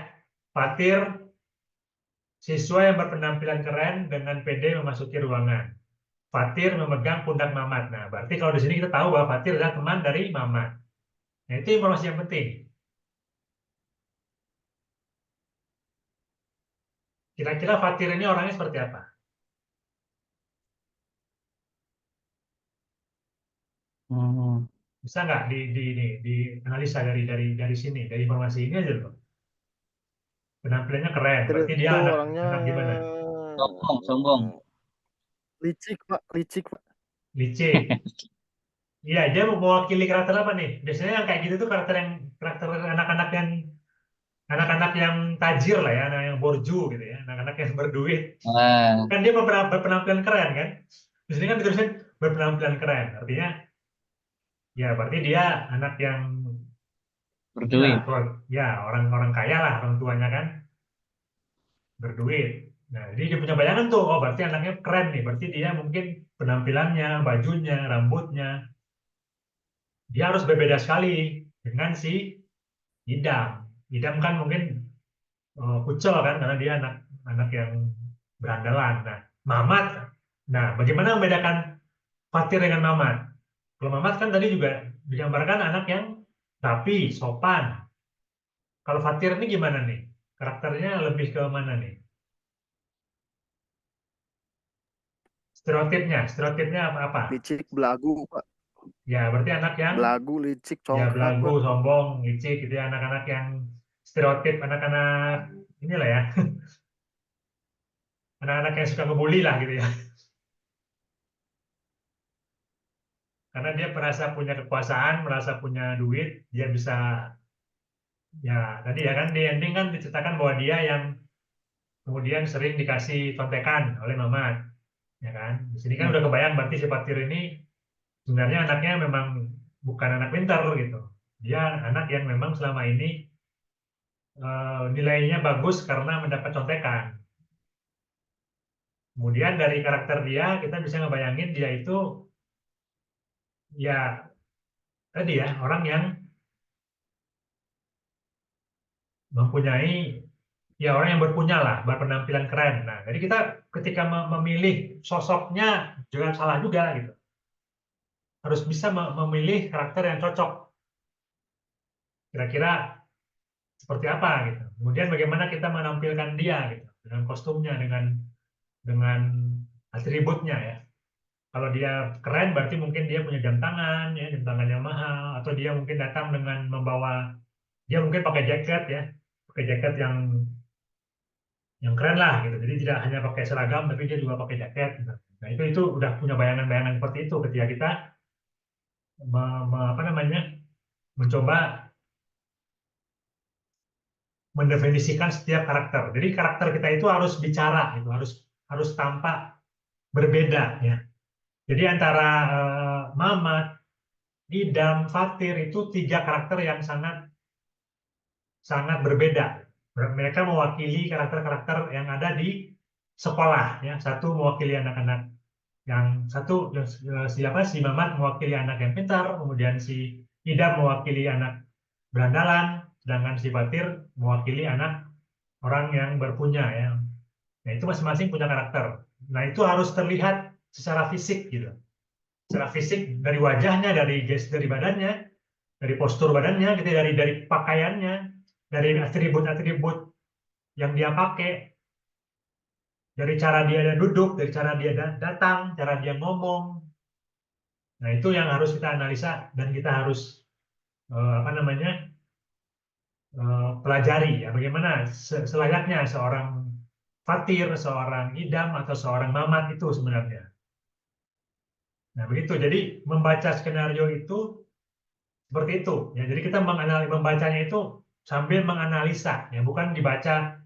Fatir siswa yang berpenampilan keren dengan pede memasuki ruangan. Fatir memegang pundak Mamat. Nah, berarti kalau di sini kita tahu bahwa Fatir adalah teman dari Mamat. Nah, itu informasi yang penting. Kira-kira Fatir ini orangnya seperti apa? Hmm. Bisa nggak di analisa dari sini, dari informasi ini aja loh. Penampilannya keren, Fatir berarti dia itu anak orangnya anak gimana? Sombong, sombong. licik, Pak. Licik, Pak. Licik. Iya, dia mau mewakili karakter apa nih? Biasanya yang kayak gitu tuh karakter anak-anak yang tajir lah ya, anak yang borju gitu ya, anak-anak yang berduit. Nah, Kan dia berpenampilan keren kan? Di sini kan ditulisin berpenampilan keren, artinya ya berarti dia anak yang inilah, berduit. ya orang-orang kaya lah orang tuanya kan berduit. Nah, jadi dia punya bayangan tuh, oh berarti anaknya keren nih, berarti dia mungkin penampilannya, bajunya, rambutnya, dia harus berbeda sekali dengan si Idam. Idam kan mungkin kucel kan karena dia anak yang berandalan. Nah, Mamat. Nah, bagaimana membedakan Fatir dengan Mamat? Kalau Mamat kan tadi juga digambarkan anak yang rapi, sopan. Kalau Fatir ini gimana nih? Karakternya lebih ke mana nih? Stereotipnya apa? Licik, belagu, Pak. Ya, berarti anak yang Belagu, licik, ya congkak, belagu, Pak. sombong, licik gitu ya, anak-anak yang stereotip anak-anak inilah ya, anak-anak yang suka ngebully lah gitu ya. Karena dia merasa punya kekuasaan, merasa punya duit, dia bisa ya tadi ya kan di ending kan diceritakan bahwa dia yang kemudian sering dikasih contekan oleh Mamat, ya kan? Di sini kan Hmm. udah kebayang berarti si Fatir ini sebenarnya anaknya memang bukan anak pintar gitu. Dia anak yang memang selama ini nilainya bagus karena mendapat contekan. Kemudian dari karakter dia kita bisa ngebayangin dia itu ya tadi ya orang yang mempunyai ya orang yang berpunya lah, berpenampilan keren. Nah, jadi kita ketika memilih sosoknya jangan salah juga gitu. Harus bisa memilih karakter yang cocok. Kira-kira seperti apa gitu. Kemudian bagaimana kita menampilkan dia gitu dengan kostumnya, dengan atributnya ya. Kalau dia keren berarti mungkin dia punya jam tangan ya, jam tangan yang mahal atau dia mungkin datang dengan membawa dia mungkin pakai jaket ya, pakai jaket yang keren lah gitu. Jadi tidak hanya pakai seragam tapi dia juga pakai jaket gitu. Nah, itu udah punya bayangan-bayangan seperti itu ketika kita apa namanya? Mencoba mendefinisikan setiap karakter. Jadi karakter kita itu harus bicara itu harus tampak berbeda ya. Jadi antara Mamat, Idam, Fatir itu tiga karakter yang sangat sangat berbeda. Mereka mewakili karakter-karakter yang ada di sekolah, ya. Satu mewakili anak-anak yang satu, siapa si Mamat mewakili anak yang pintar, kemudian si Idam mewakili anak berandalan, sedangkan si Fatir mewakili anak orang yang berpunya, ya. Nah, itu masing-masing punya karakter. Nah, itu harus terlihat secara fisik gitu. Secara fisik dari wajahnya, dari gestur dari badannya, dari postur badannya, gitu, dari pakaiannya, dari atribut-atribut yang dia pakai, dari cara dia duduk, dari cara dia datang, cara dia ngomong. Nah, itu yang harus kita analisa dan kita harus apa namanya pelajari, ya, bagaimana selayaknya seorang Fatir, seorang Idam, atau seorang Mamat itu sebenarnya. Nah, begitu. Jadi membaca skenario itu seperti itu. Ya, jadi kita membacanya itu sambil menganalisa, ya, bukan dibaca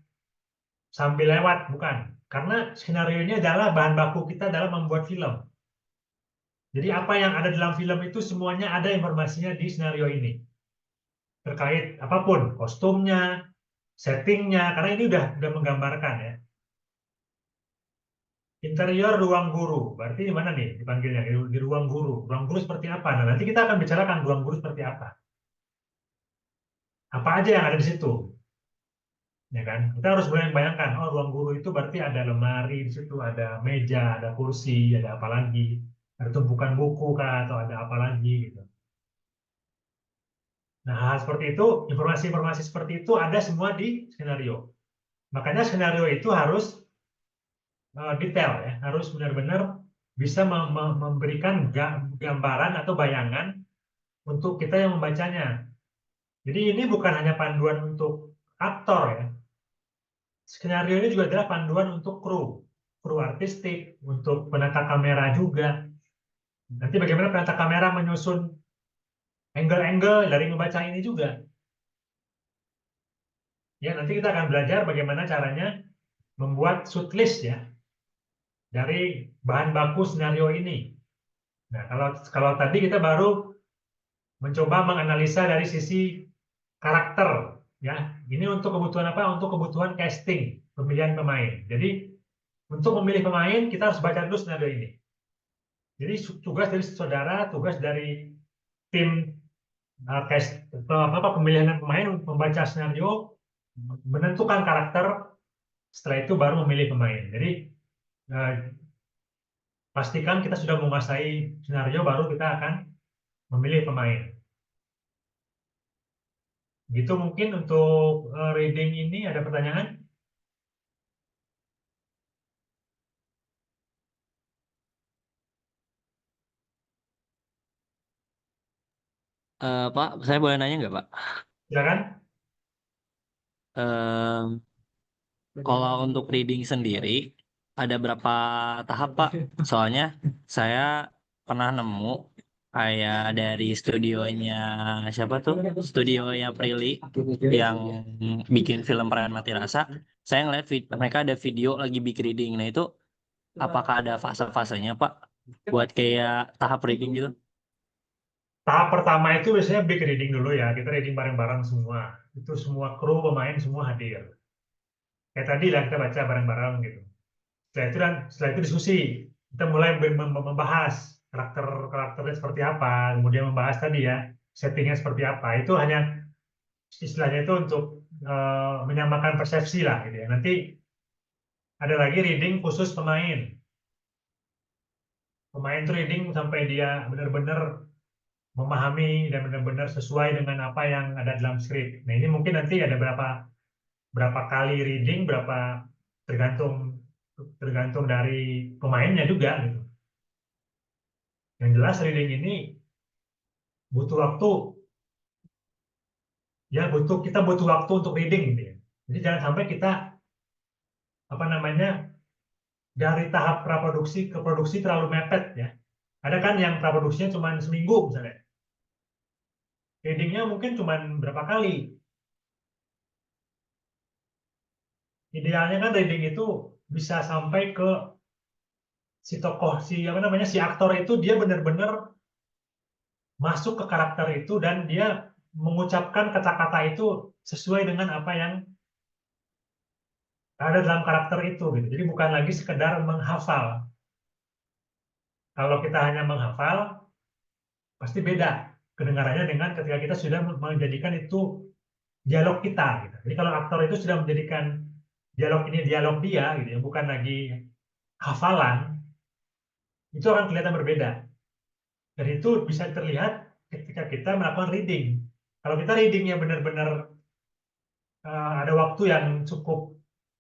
sambil lewat, bukan. Karena skenario ini adalah bahan baku kita dalam membuat film. Jadi apa yang ada dalam film itu semuanya ada informasinya di skenario ini. Terkait apapun, kostumnya, settingnya, karena ini udah menggambarkan, ya. Interior ruang guru, berarti di mana nih dipanggilnya? Di ruang guru. Ruang guru seperti apa? Nah, nanti kita akan bicarakan ruang guru seperti apa. Apa aja yang ada di situ, ya kan? Kita harus mulai bayangkan, oh, ruang guru itu berarti ada lemari di situ, ada meja, ada kursi, ada apa lagi, ada tumpukan buku kah, atau ada apa lagi gitu. Nah, hal seperti itu, informasi-informasi seperti itu ada semua di skenario. Makanya skenario itu harus detail, ya, harus benar-benar bisa memberikan gambaran atau bayangan untuk kita yang membacanya. Jadi ini bukan hanya panduan untuk aktor, ya. Skenario ini juga adalah panduan untuk kru artistik, untuk penata kamera juga. Nanti bagaimana penata kamera menyusun angle-angle dari membaca ini juga. Ya, nanti kita akan belajar bagaimana caranya membuat shoot list, ya, dari bahan baku skenario ini. Nah, kalau tadi kita baru mencoba menganalisa dari sisi karakter, ya. Ini untuk kebutuhan apa? Untuk kebutuhan casting, pemilihan pemain. Jadi untuk memilih pemain kita harus baca dulu skenario ini. Jadi tugas dari saudara, tugas dari tim pemilihan pemain membaca skenario, menentukan karakter, setelah itu baru memilih pemain. Jadi eh, pastikan kita sudah menguasai skenario, baru kita akan memilih pemain. Gitu mungkin untuk reading ini. Ada pertanyaan? Pak, saya boleh nanya nggak, Pak? Silakan. Em, Kalau untuk reading sendiri, ada berapa tahap, Pak? Soalnya saya pernah nemu kayak dari studionya, siapa tuh? Studionya Prilly yang bikin film Perayan Mati Rasa. Saya ngeliat mereka ada video lagi big reading. Nah, itu apakah ada fase-fasenya, Pak? Buat kayak tahap reading gitu? Tahap pertama itu biasanya big reading dulu, ya. Kita reading bareng-bareng semua. Itu semua kru, pemain semua hadir. Kayak tadi lah kita baca bareng-bareng gitu. Setelah itu diskusi. Kita mulai membahas karakternya seperti apa, kemudian membahas tadi, ya, settingnya seperti apa. Itu hanya istilahnya itu untuk menyamakan persepsi lah gitu, ya. Nanti ada lagi reading khusus pemain. Pemain itu reading sampai dia benar-benar memahami dan benar-benar sesuai dengan apa yang ada dalam skrip. Nah, ini mungkin nanti ada berapa kali reading, tergantung tergantung dari pemainnya juga gitu. Yang jelas reading ini butuh waktu, ya, kita butuh waktu untuk reading gitu, ya. Jadi jangan sampai kita apa namanya dari tahap praproduksi ke produksi terlalu mepet, ya. Ada kan yang praproduksinya cuma seminggu misalnya. Readingnya mungkin cuma berapa kali. Idealnya kan reading itu bisa sampai ke si tokoh, si apa namanya, si aktor itu dia benar-benar masuk ke karakter itu dan dia mengucapkan kata-kata itu sesuai dengan apa yang ada dalam karakter itu gitu. Jadi bukan lagi sekedar menghafal. Kalau kita hanya menghafal, pasti beda kedengarannya dengan ketika kita sudah menjadikan itu dialog kita gitu. Jadi kalau aktor itu sudah menjadikan dialog ini dialog dia gitu ya, bukan lagi hafalan, itu akan kelihatan berbeda. Dan itu bisa terlihat ketika kita melakukan reading. Kalau kita readingnya benar-benar ada waktu yang cukup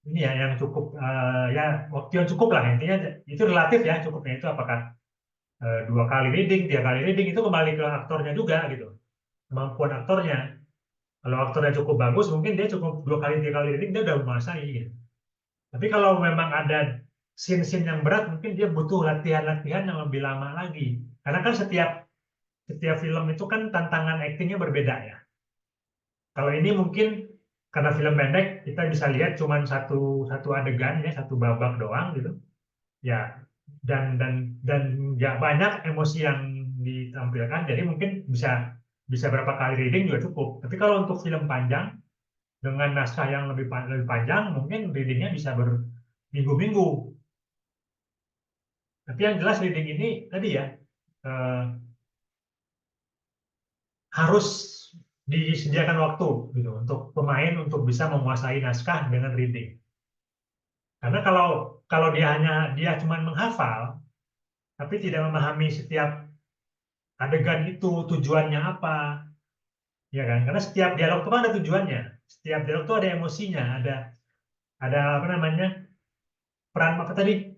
ini ya, yang cukup ya waktu yang cukup lah intinya itu relatif ya cukupnya itu apakah 2 kali reading, 3 kali reading itu kembali ke aktornya juga gitu, kemampuan aktornya. Kalau aktornya cukup bagus mungkin dia cukup 2 kali 3 kali reading dia udah menguasai gitu. Tapi kalau memang ada scene-scene yang berat mungkin dia butuh latihan-latihan yang lebih lama lagi. Karena kan setiap film itu kan tantangan aktingnya berbeda ya. Kalau ini mungkin karena film pendek kita bisa lihat cuma satu adegan ya, satu babak doang gitu. Ya, dan ya banyak emosi yang ditampilkan jadi mungkin bisa bisa berapa kali reading juga cukup. Tapi kalau untuk film panjang dengan naskah yang lebih panjang mungkin readingnya bisa berminggu-minggu. Tapi yang jelas reading ini tadi ya eh, harus disediakan waktu gitu untuk pemain untuk bisa menguasai naskah dengan reading. Karena kalau dia cuma menghafal tapi tidak memahami setiap adegan itu tujuannya apa, ya kan? Karena setiap dialog itu kan ada tujuannya, setiap dialog itu ada emosinya, ada apa namanya peran apa tadi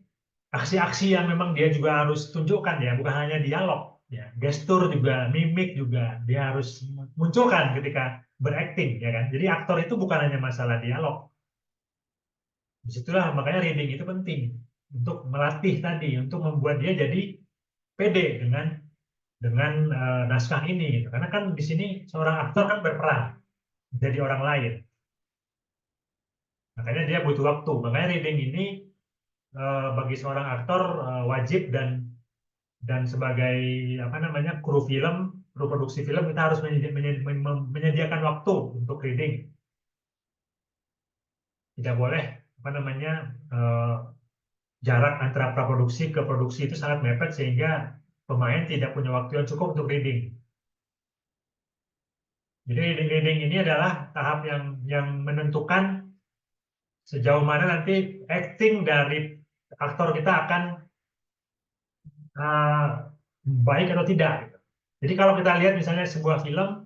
aksi-aksi yang memang dia juga harus tunjukkan ya, bukan hanya dialog, ya gestur juga, mimik juga dia harus munculkan ketika berakting, ya kan? Jadi aktor itu bukan hanya masalah dialog. Disitulah makanya reading itu penting untuk melatih tadi, untuk membuat dia jadi pede dengan naskah ini gitu. Karena kan di sini seorang aktor kan berperan jadi orang lain. Makanya dia butuh waktu. Makanya reading ini bagi seorang aktor wajib dan sebagai apa namanya kru film, kru produksi film kita harus menyediakan waktu untuk reading. Tidak boleh apa namanya jarak antara praproduksi ke produksi itu sangat mepet sehingga pemain tidak punya waktu yang cukup untuk reading. Jadi reading ini adalah tahap yang menentukan sejauh mana nanti acting dari aktor kita akan uh, baik atau tidak. Gitu. Jadi kalau kita lihat misalnya sebuah film,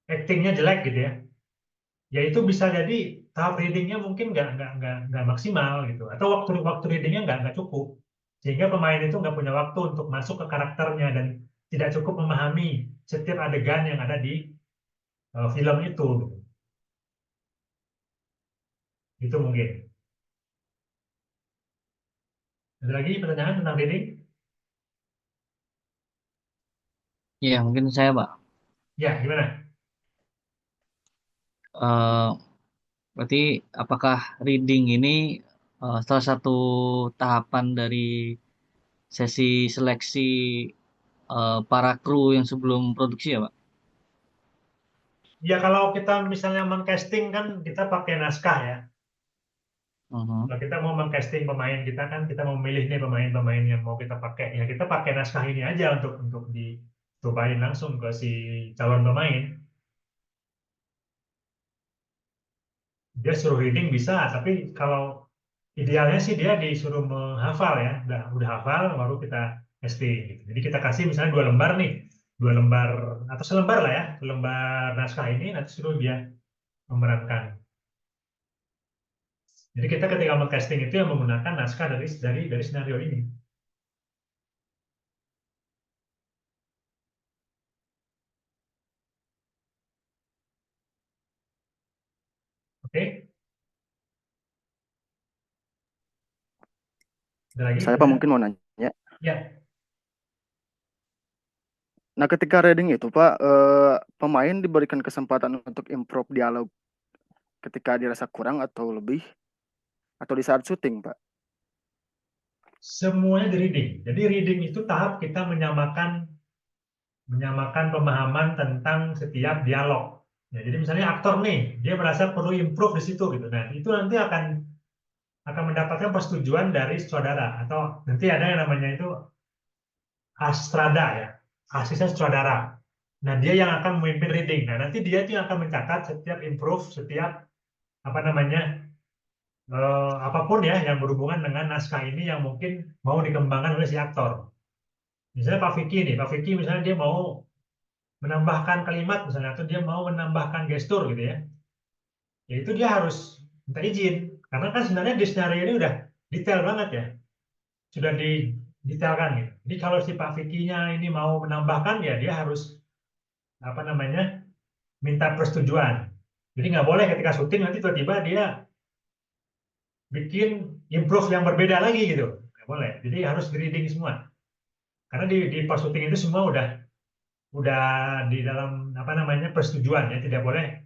actingnya jelek gitu ya itu bisa jadi tahap readingnya mungkin nggak maksimal gitu, atau waktu waktu readingnya nggak cukup, sehingga pemain itu nggak punya waktu untuk masuk ke karakternya dan tidak cukup memahami setiap adegan yang ada di film itu. Gitu. Itu mungkin. Ada lagi pertanyaan tentang reading? Ya, mungkin saya, Pak. Ya, gimana? Eh, Berarti apakah reading ini salah satu tahapan dari sesi seleksi para kru yang sebelum produksi ya, Pak? Ya kalau kita misalnya mengcasting kan kita pakai naskah ya. Mhm. Kalau kita mau mengcasting pemain kita kan kita mau memilih nih pemain-pemain yang mau kita pakai ya kita pakai naskah ini aja untuk dicobain langsung ke si calon pemain. Dia suruh reading bisa, tapi kalau idealnya sih dia disuruh menghafal ya. Udah hafal baru kita casting. Gitu. Jadi kita kasih misalnya 2 lembar nih, 2 lembar atau selembar lah ya, selembar naskah ini nanti suruh dia memerankan. Jadi kita ketika meng-casting itu yang menggunakan naskah dari skenario ini. Oke? Ada lagi? Saya Pak mungkin mau nanya. Ya, Nah, ketika reading itu Pak, pemain diberikan kesempatan untuk improve dialog ketika dirasa kurang atau lebih, atau di saat syuting Pak. semuanya di reading. Jadi reading itu tahap kita menyamakan menyamakan pemahaman tentang setiap dialog. Ya, jadi misalnya aktor nih, dia merasa perlu improve di situ gitu. Nah, itu nanti akan mendapatkan persetujuan dari sutradara, atau nanti ada yang namanya itu astrada ya, asisten sutradara. Nah, dia yang akan memimpin reading. Nah, nanti dia itu yang akan mencatat setiap improve, setiap apa namanya apapun ya yang berhubungan dengan naskah ini yang mungkin mau dikembangkan oleh si aktor. Misalnya Pak Vicky nih, Pak Vicky misalnya dia mau menambahkan kalimat misalnya, atau dia mau menambahkan gestur gitu ya. Ya itu dia harus minta izin. Karena kan sebenarnya di skenario ini udah detail banget ya. Sudah didetailkan gitu. Jadi kalau si Pak Vicky-nya ini mau menambahkan ya dia harus apa namanya minta persetujuan. Jadi nggak boleh ketika syuting nanti tiba-tiba dia bikin improve yang berbeda lagi gitu. Nggak boleh. Jadi harus di reading semua. Karena di pas syuting itu semua udah di dalam apa namanya persetujuan ya, tidak boleh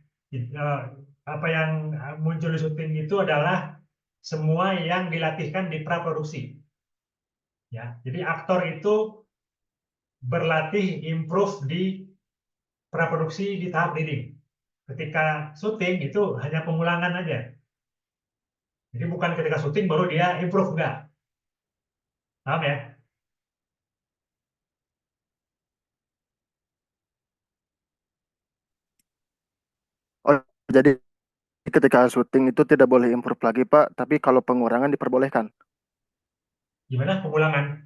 apa yang muncul di syuting itu adalah semua yang dilatihkan di praproduksi ya. Jadi aktor itu berlatih improve di praproduksi di tahap reading. Ketika syuting itu hanya pengulangan aja. Jadi bukan ketika syuting baru dia improve, enggak. Paham ya? Oh, jadi ketika syuting itu tidak boleh improve lagi, Pak, tapi kalau pengurangan diperbolehkan. Gimana pengulangan?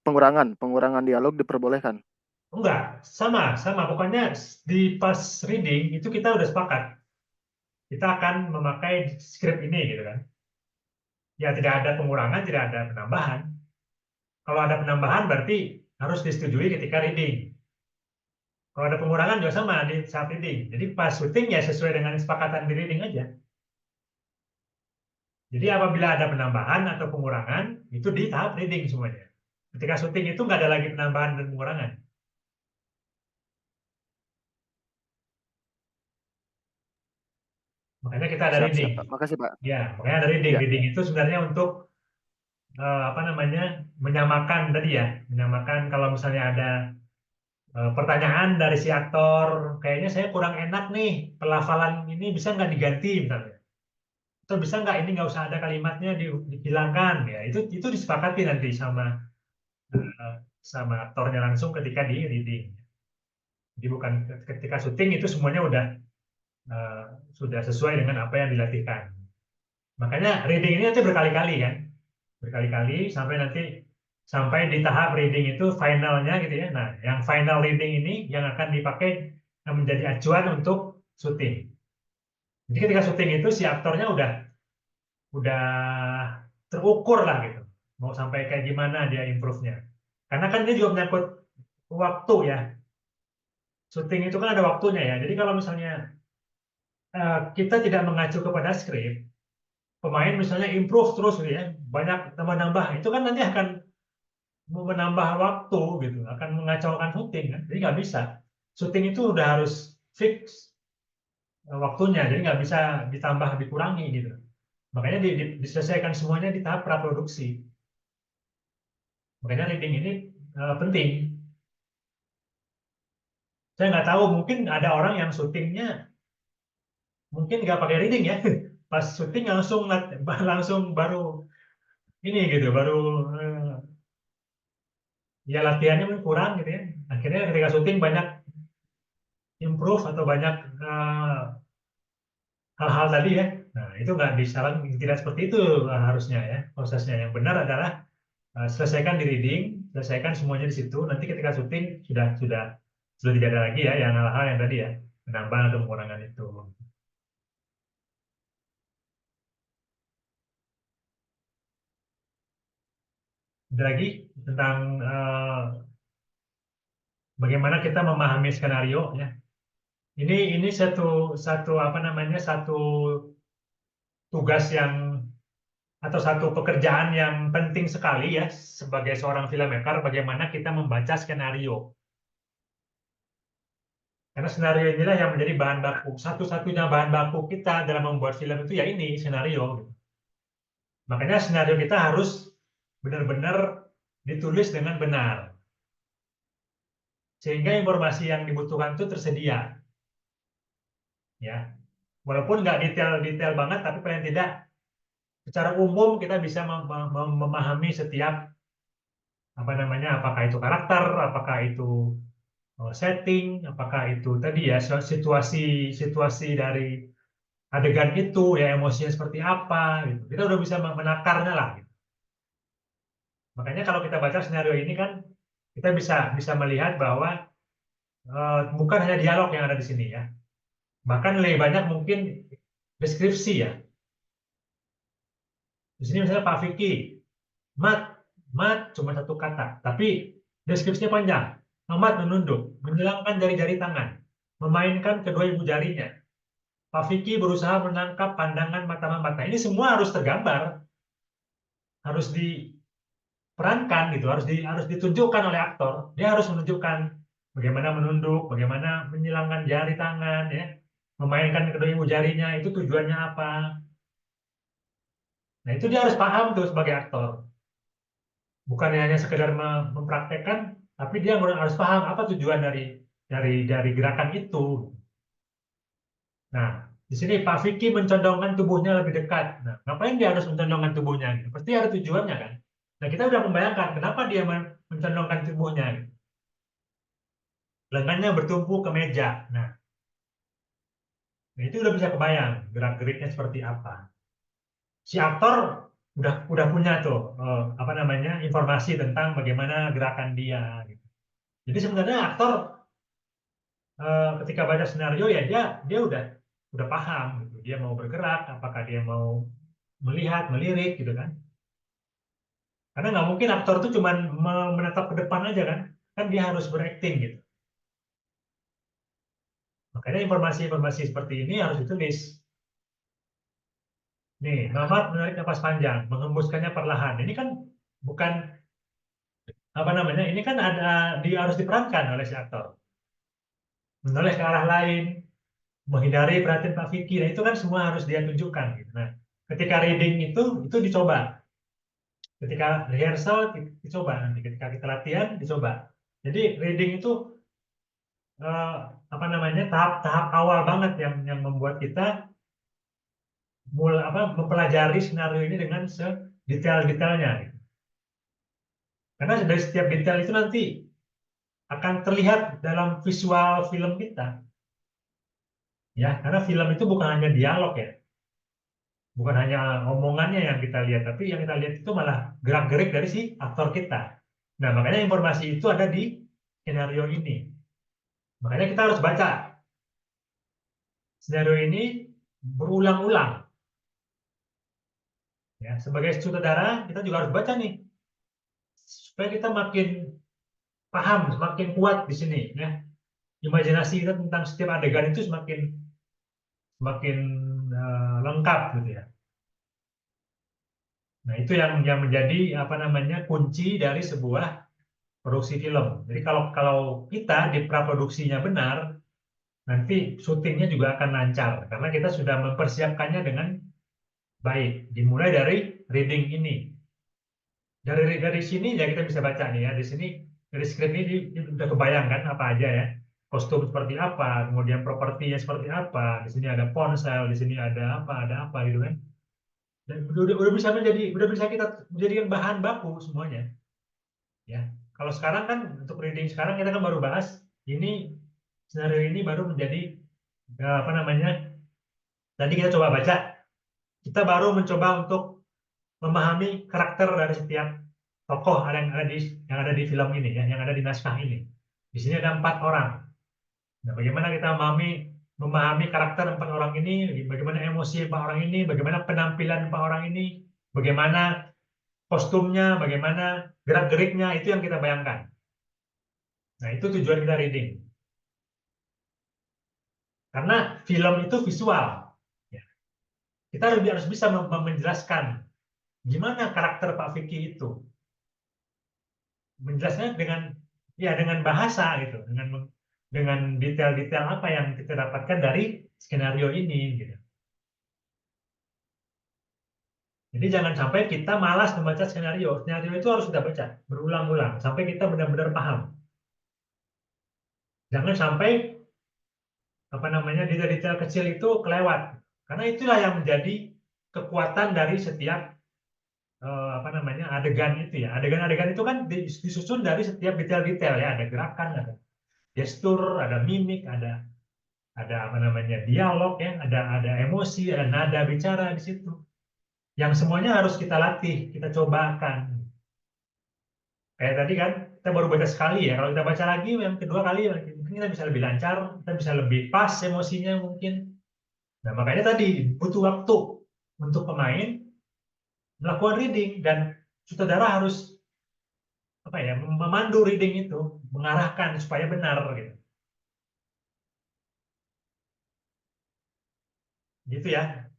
Pengurangan dialog diperbolehkan. Enggak, sama. Pokoknya di pas reading itu kita udah sepakat. Kita akan memakai script ini gitu kan. Ya tidak ada pengurangan, tidak ada penambahan. Kalau ada penambahan berarti harus disetujui ketika reading. Kalau ada pengurangan juga sama di saat reading. Jadi pas syuting ya sesuai dengan kesepakatan di reading aja. Jadi apabila ada penambahan atau pengurangan, itu di tahap reading semuanya. Ketika syuting itu nggak ada lagi penambahan dan pengurangan. Makanya kita ada Siap, reading. siap, Pak. Makasih, Pak. Ya, makanya ada reading. Ya. Reading itu sebenarnya untuk apa namanya menyamakan tadi ya, menyamakan kalau misalnya ada pertanyaan dari si aktor, kayaknya saya kurang enak nih pelafalan ini bisa nggak diganti misalnya, atau bisa nggak ini nggak usah ada kalimatnya dihilangkan ya, itu disepakati nanti eh, sama aktornya langsung ketika di reading. Jadi bukan ketika syuting itu semuanya udah eh, sudah sesuai dengan apa yang dilatihkan. Makanya reading ini nanti berkali-kali kan, berkali-kali sampai di tahap reading itu finalnya gitu ya. Nah, yang final reading ini yang akan dipakai yang menjadi acuan untuk syuting. Jadi ketika syuting itu si aktornya udah terukur lah gitu. Mau sampai kayak gimana dia improve-nya. Karena kan dia juga menyangkut waktu ya. Syuting itu kan ada waktunya ya. Jadi kalau misalnya kita tidak mengacu kepada skrip, pemain misalnya improve terus gitu ya, banyak tambah-nambah, itu kan nanti akan menambah waktu gitu, akan mengacaukan syuting kan. Jadi nggak bisa. Syuting itu udah harus fix waktunya, jadi nggak bisa ditambah dikurangi gitu. Makanya diselesaikan semuanya di tahap praproduksi. Makanya reading ini penting. Saya nggak tahu, mungkin ada orang yang syutingnya mungkin nggak pakai reading ya. Pas syuting langsung baru ini gitu, baru ya latihannya mungkin kurang gitu ya. Akhirnya ketika syuting banyak improve atau banyak hal-hal tadi ya. Nah, itu nggak disarankan, tidak seperti itu harusnya ya. Prosesnya yang benar adalah selesaikan di reading, selesaikan semuanya di situ. Nanti ketika syuting sudah tidak ada lagi ya yang hal-hal yang tadi ya, penambahan atau pengurangan itu. Ada lagi tentang bagaimana kita memahami skenario ya. Ini satu apa namanya satu tugas atau satu pekerjaan yang penting sekali ya sebagai seorang filmmaker, bagaimana kita membaca skenario. Karena skenario inilah yang menjadi bahan baku. Satu-satunya bahan baku kita dalam membuat film itu ya ini skenario. Makanya skenario kita harus benar-benar ditulis dengan benar. sehingga informasi yang dibutuhkan itu tersedia. Ya, walaupun nggak detail-detail banget, tapi paling tidak secara umum kita bisa memahami setiap apa namanya, apakah itu karakter, apakah itu setting, apakah itu tadi ya situasi dari adegan itu ya, emosinya seperti apa gitu. Kita udah bisa menakarnya lah gitu. Makanya kalau kita baca skenario ini kan kita bisa melihat bahwa bukan hanya dialog yang ada di sini ya. Bahkan lebih banyak mungkin deskripsi ya. Di sini misalnya Pak Vicky, mat cuma satu kata, tapi deskripsinya panjang. Mamat menunduk, menyilangkan jari-jari tangan, memainkan kedua ibu jarinya. Pak Vicky berusaha menangkap pandangan mata Mamat. Nah, ini semua harus tergambar, harus diperankan gitu, harus ditunjukkan oleh aktor. Dia harus menunjukkan bagaimana menunduk, bagaimana menyilangkan jari tangan, ya, memainkan kedua ibu jarinya, itu tujuannya apa. Nah, itu dia harus paham tuh sebagai aktor. Bukan hanya sekedar mempraktekkan, tapi dia harus paham apa tujuan dari gerakan itu. Nah, di sini Pak Vicky mencondongkan tubuhnya lebih dekat. Nah, ngapain dia harus mencondongkan tubuhnya? Gitu? Pasti ada tujuannya kan? Nah, kita udah membayangkan kenapa dia mencondongkan tubuhnya. Gitu. Lengannya bertumpu ke meja. Nah, itu udah bisa kebayang gerak-geriknya seperti apa. Si aktor udah punya tuh apa namanya, informasi tentang bagaimana gerakan dia. Gitu. Jadi sebenarnya aktor ketika baca skenario ya dia udah paham gitu. Dia mau bergerak, apakah dia mau melihat, melirik gitu kan. Karena nggak mungkin aktor itu cuma menatap ke depan aja kan. Kan dia harus berakting gitu. Makanya informasi-informasi seperti ini harus ditulis. Nih, Mamat menarik napas panjang, mengembuskannya perlahan. Ini kan bukan apa namanya, ini kan harus diperankan oleh si aktor. Menoleh ke arah lain, menghindari perhatian Pak Vicky. Nah, itu kan semua harus dia tunjukkan gitu. Nah, ketika reading itu dicoba. Ketika rehearsal dicoba, nanti ketika kita latihan dicoba. Jadi reading itu apa namanya, tahap-tahap awal banget yang membuat kita mempelajari skenario ini dengan sedetail-detailnya gitu. Karena dari setiap detail itu nanti akan terlihat dalam visual film kita ya, karena film itu bukan hanya dialog ya, bukan hanya omongannya yang kita lihat, tapi yang kita lihat itu malah gerak-gerik dari si aktor kita. Nah, makanya informasi itu ada di skenario ini. Makanya kita harus baca skenario ini berulang-ulang. Ya, sebagai sutradara kita juga harus baca nih supaya kita makin paham, semakin kuat di sini. Ya, imajinasi kita tentang setiap adegan itu semakin semakin lengkap gitu ya. Nah, itu yang menjadi apa namanya, kunci dari sebuah produksi film. Jadi kalau kita di praproduksinya benar, nanti syutingnya juga akan lancar karena kita sudah mempersiapkannya dengan baik. Dimulai dari reading ini. Dari sini ya kita bisa baca nih ya. Di sini dari skrip ini udah kebayang kan apa aja ya. Kostum seperti apa, kemudian propertinya seperti apa. Di sini ada ponsel, di sini ada apa gitu kan. Dan udah bisa kita menjadikan bahan baku semuanya. Ya. Kalau sekarang kan untuk reading sekarang kita kan baru bahas ini, skenario ini baru menjadi apa namanya? Tadi kita coba baca, kita baru mencoba untuk memahami karakter dari setiap tokoh yang ada di film ini ya, yang ada di naskah ini. Di sini ada 4 orang. Nah, bagaimana kita memahami karakter 4 orang ini, bagaimana emosi 4 orang ini, bagaimana penampilan 4 orang ini, bagaimana kostumnya, bagaimana gerak-geriknya, itu yang kita bayangkan. Nah, itu tujuan kita reading. Karena film itu visual. Ya. Kita harus bisa menjelaskan gimana karakter Pak Vicky itu. Menjelaskannya dengan bahasa gitu, dengan detail-detail apa yang kita dapatkan dari skenario ini gitu. Jadi jangan sampai kita malas membaca skenario. Skenario itu harus kita baca berulang-ulang sampai kita benar-benar paham. Jangan sampai apa namanya detail-detail kecil itu kelewat. Karena itulah yang menjadi kekuatan dari setiap apa namanya adegan itu ya. Adegan-adegan itu kan disusun dari setiap detail-detail ya. Ada gerakan, ada gestur, ada mimik, ada apa namanya dialog ya, ada emosi, ada nada bicara di situ. Yang semuanya harus kita latih, kita cobakan. Kayak tadi kan kita baru baca sekali ya. Kalau kita baca lagi yang kedua kali mungkin kita bisa lebih lancar, kita bisa lebih pas emosinya mungkin. Nah, makanya tadi butuh waktu untuk pemain melakukan reading dan sutradara harus apa ya memandu reading itu, mengarahkan supaya benar gitu. Gitu ya.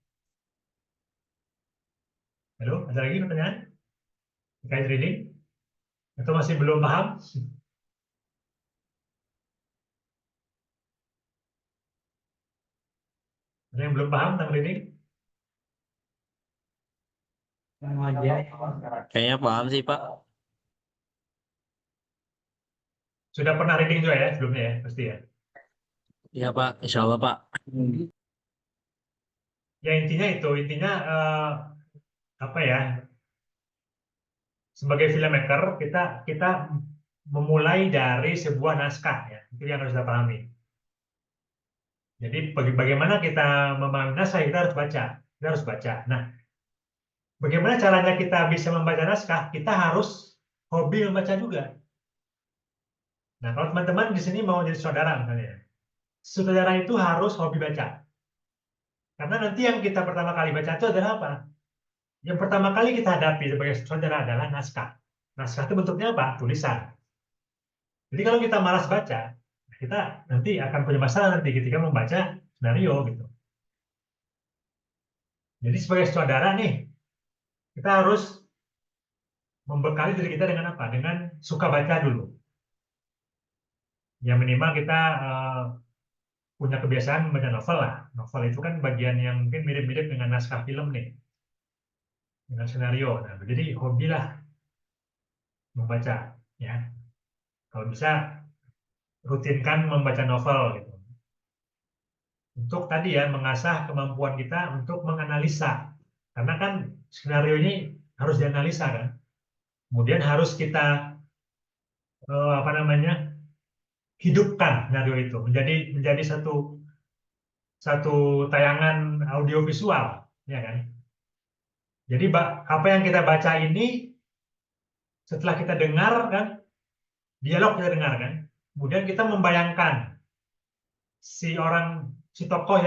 Halo, ada lagi pertanyaan terkait reading? Atau masih belum paham? Ada yang belum paham tentang reading? Kayaknya paham sih, Pak. Sudah pernah reading juga ya sebelumnya ya, pasti ya. Iya, Pak. Insya Allah, Pak. Ya intinya itu, intinya apa ya? Sebagai filmmaker kita memulai dari sebuah naskah ya, itu yang harus kita pahami. Jadi bagaimana kita memahami naskah kita harus baca. Nah, bagaimana caranya kita bisa membaca naskah? Kita harus hobi membaca juga. Nah, kalau teman-teman di sini mau jadi saudara misalnya, saudara itu harus hobi baca. Karena nanti yang kita pertama kali baca itu adalah apa? Yang pertama kali kita hadapi sebagai saudara adalah naskah. Naskah itu bentuknya apa? Tulisan. Jadi kalau kita malas baca, kita nanti akan punya masalah nanti ketika membaca skenario gitu. Jadi sebagai saudara nih, kita harus membekali diri kita dengan apa? Dengan suka baca dulu. Ya minimal kita punya kebiasaan membaca novel lah. Novel itu kan bagian yang mungkin mirip-mirip dengan naskah film nih, dengan skenario. Nah, jadi hobilah membaca, ya. Kalau bisa rutinkan membaca novel gitu. Untuk tadi ya mengasah kemampuan kita untuk menganalisa. Karena kan skenario ini harus dianalisa kan. Kemudian harus kita apa namanya? Hidupkan skenario itu menjadi satu tayangan audiovisual, ya kan? Jadi apa yang kita baca ini setelah kita dengar kan, dialog kita dengar kan, kemudian kita membayangkan si tokoh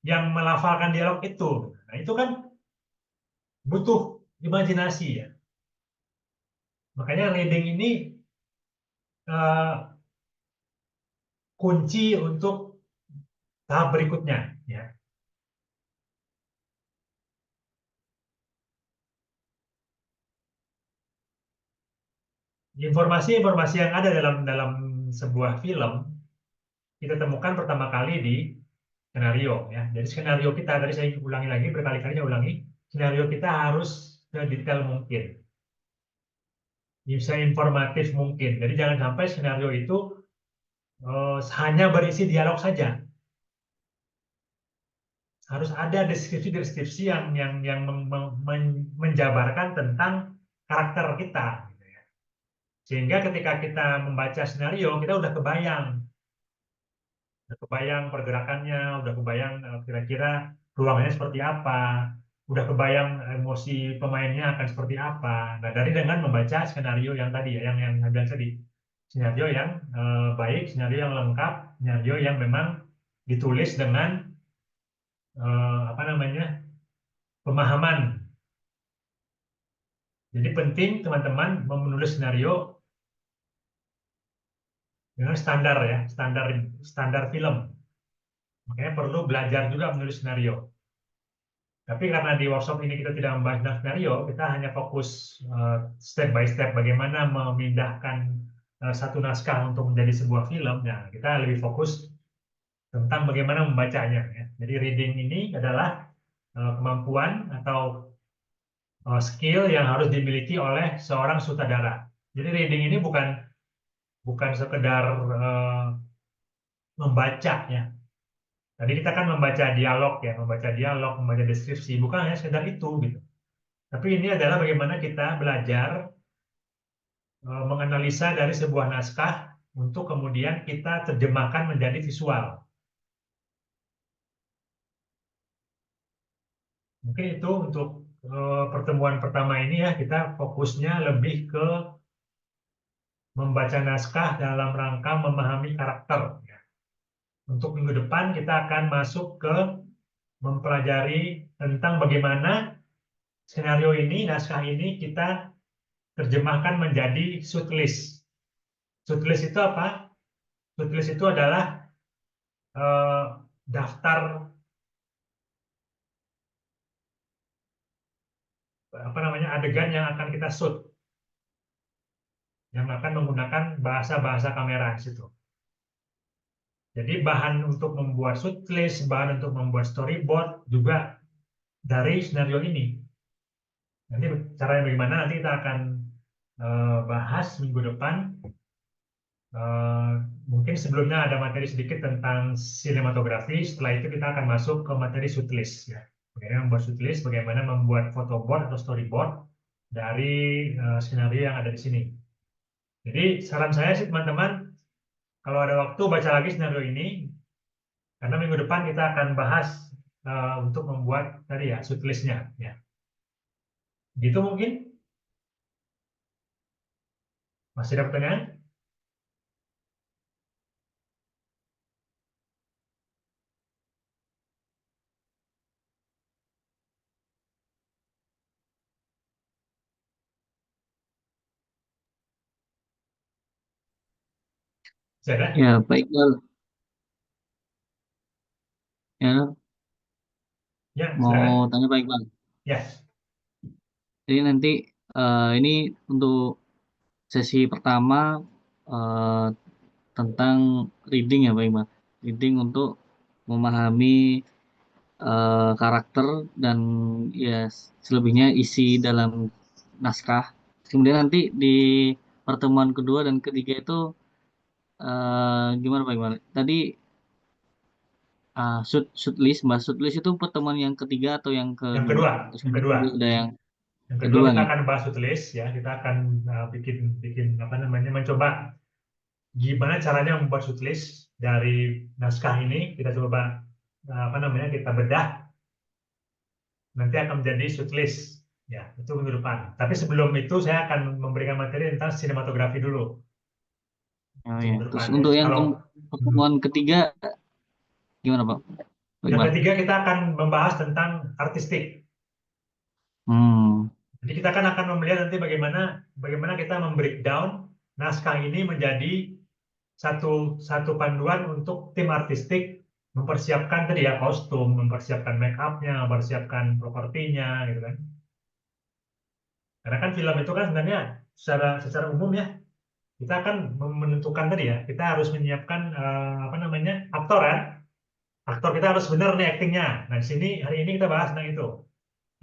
yang melafalkan dialog itu. Nah, itu kan butuh imajinasi ya. Makanya reading ini kunci untuk tahap berikutnya ya. Informasi-informasi yang ada dalam sebuah film kita temukan pertama kali di skenario ya. Jadi skenario kita tadi saya ulangi lagi berkali-kali saya ulangi, skenario kita harus sedetail mungkin. Bisa informatif mungkin. Jadi jangan sampai skenario itu hanya berisi dialog saja. Harus ada deskripsi-deskripsi yang menjabarkan tentang karakter kita. Sehingga ketika kita membaca skenario, kita udah kebayang pergerakannya, udah kebayang kira-kira ruangannya seperti apa, udah kebayang emosi pemainnya akan seperti apa. Nah, dengan membaca skenario yang tadi ya, yang saya bilang tadi, skenario yang baik, skenario yang lengkap, skenario yang memang ditulis dengan apa namanya pemahaman. Jadi penting teman-teman menulis skenario dengan standar ya, standar film. Makanya perlu belajar juga menulis skenario. Tapi karena di workshop ini kita tidak membahas skenario, kita hanya fokus step by step bagaimana memindahkan satu naskah untuk menjadi sebuah film. Ya, kita lebih fokus tentang bagaimana membacanya. Ya. Jadi reading ini adalah kemampuan atau skill yang harus dimiliki oleh seorang sutradara. Jadi reading ini bukan bukan sekedar membaca ya. Tadi kita kan membaca dialog ya, membaca deskripsi, bukan hanya sekedar itu gitu. Tapi ini adalah bagaimana kita belajar menganalisa dari sebuah naskah untuk kemudian kita terjemahkan menjadi visual. Mungkin itu untuk pertemuan pertama ini ya, kita fokusnya lebih ke membaca naskah dalam rangka memahami karakter. Ya. Untuk minggu depan kita akan masuk ke mempelajari tentang bagaimana skenario ini, naskah ini kita terjemahkan menjadi shortlist. Shortlist itu apa? Shortlist itu adalah daftar adegan yang akan kita shoot, yang akan menggunakan bahasa kamera di situ. Jadi bahan untuk membuat shortlist, bahan untuk membuat storyboard juga dari skenario ini. Nanti caranya bagaimana nanti kita akan bahas minggu depan. Mungkin sebelumnya ada materi sedikit tentang sinematografi. Setelah itu kita akan masuk ke materi shortlist ya. Bagaimana membuat shortlist, bagaimana membuat photoboard atau storyboard dari skenario yang ada di sini. Jadi saran saya sih teman-teman, kalau ada waktu baca lagi skenario ini, karena minggu depan kita akan bahas untuk membuat tadi ya shortlistnya. Ya. Gitu mungkin? Masih ada pertanyaan? Masih ada? Ya, Pak Iqbal. Ya, Ya, mau silakan. tanya Pak Iqbal. Ya. Jadi nanti ini untuk sesi pertama eh, tentang reading ya Pak Iqbal. Reading untuk memahami karakter dan ya selebihnya isi dalam naskah. Kemudian nanti di pertemuan kedua dan ketiga itu gimana Pak Iqbal? Tadi shoot list, Mbak, shoot list itu pertemuan yang ketiga atau yang Yang kedua? kedua, Terus yang kedua. ada yang Yang kedua kedua kita nih. akan bahas shortlist ya, kita akan bikin apa namanya mencoba gimana caranya membuat shortlist dari naskah ini. Kita coba apa namanya kita bedah, nanti akan menjadi shortlist ya, itu minggu depan. Tapi sebelum itu saya akan memberikan materi tentang sinematografi dulu. Oh Itu ya. minggu Terus depan ya. untuk yang Kalau pertemuan ketiga gimana Pak? Pak yang Iqbal? ketiga kita akan membahas tentang artistik. Hmm. Jadi kita akan melihat nanti bagaimana kita membreakdown naskah ini menjadi satu panduan untuk tim artistik mempersiapkan tadi ya kostum, mempersiapkan make up-nya, mempersiapkan propertinya gitu kan. Karena kan film itu kan sebenarnya secara umum ya kita akan menentukan tadi ya kita harus menyiapkan apa namanya aktor kan. Aktor kita harus benar nih aktingnya. Nah di sini hari ini kita bahas tentang itu.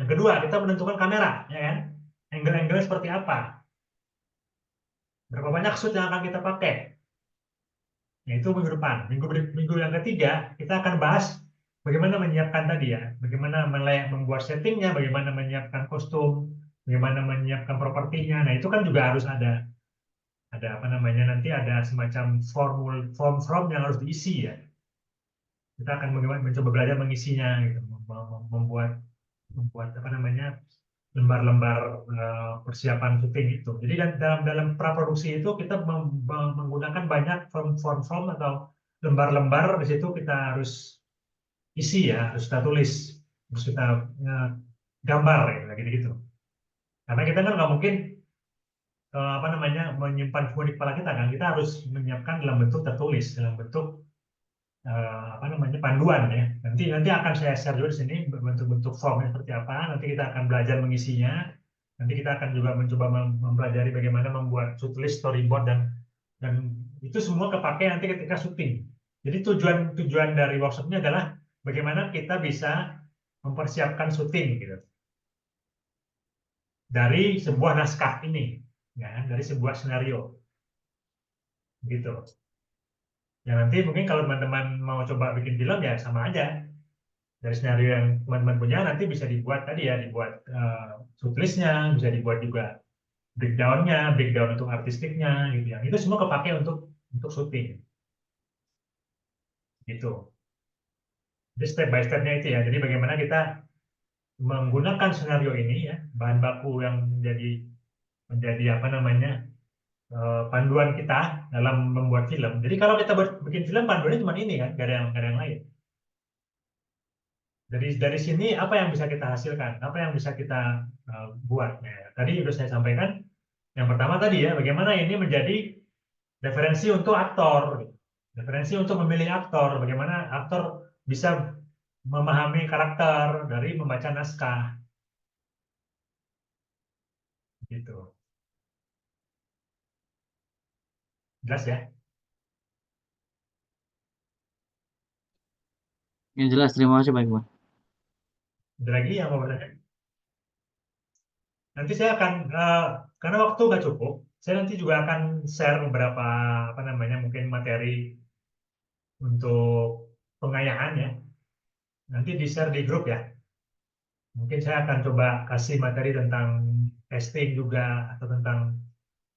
Yang kedua kita menentukan kamera ya kan. Angle-angle seperti apa. Berapa banyak shoot yang akan kita pakai. Yaitu minggu depan. Minggu yang ketiga, kita akan bahas bagaimana menyiapkan tadi ya, bagaimana membuat settingnya, bagaimana menyiapkan kostum, bagaimana menyiapkan propertinya. Nah, itu kan juga harus ada apa namanya nanti ada semacam form yang harus diisi ya. Kita akan mencoba belajar mengisinya gitu, membuat membuat apa namanya lembar-lembar persiapan syuting itu. Jadi kan dalam praproduksi itu kita menggunakan banyak form atau lembar-lembar di situ kita harus isi ya, harus kita tulis, harus kita gambar ya, kayak gitu. Karena kita kan nggak mungkin apa namanya menyimpan semua di kepala kita kan, kita harus menyiapkan dalam bentuk tertulis, dalam bentuk apa namanya panduan ya. Nanti akan saya share juga di sini bentuk-bentuk formnya seperti apa. Nanti kita akan belajar mengisinya. Nanti kita akan juga mencoba mempelajari bagaimana membuat shortlist, storyboard dan itu semua kepakai nanti ketika syuting. Jadi tujuan dari workshopnya adalah bagaimana kita bisa mempersiapkan syuting gitu dari sebuah naskah ini, ya, dari sebuah skenario. gitu. Ya nanti mungkin kalau teman-teman mau coba bikin film ya sama aja. Dari skenario yang teman-teman punya nanti bisa dibuat tadi ya, dibuat shortlistnya, bisa dibuat juga breakdown-nya, breakdown untuk artistiknya gitu ya. Itu semua kepake untuk syuting gitu. Jadi step by step-nya itu ya. Jadi bagaimana kita menggunakan skenario ini ya, bahan baku yang menjadi apa namanya panduan kita dalam membuat film. Jadi kalau kita bikin film panduannya cuma ini kan, gak ada yang lain. Dari sini apa yang bisa kita hasilkan, apa yang bisa kita buat. Nah, tadi sudah saya sampaikan. Yang pertama tadi ya, bagaimana ini menjadi referensi untuk aktor, referensi untuk memilih aktor, bagaimana aktor bisa memahami karakter dari membaca naskah, gitu. Jelas ya? Yang jelas, terima kasih Pak Iqbal. Ada lagi yang mau bertanya? Nanti saya akan, karena waktu nggak cukup, saya nanti juga akan share beberapa apa namanya mungkin materi untuk pengayaan ya. Nanti di share di grup ya. Mungkin saya akan coba kasih materi tentang testing juga atau tentang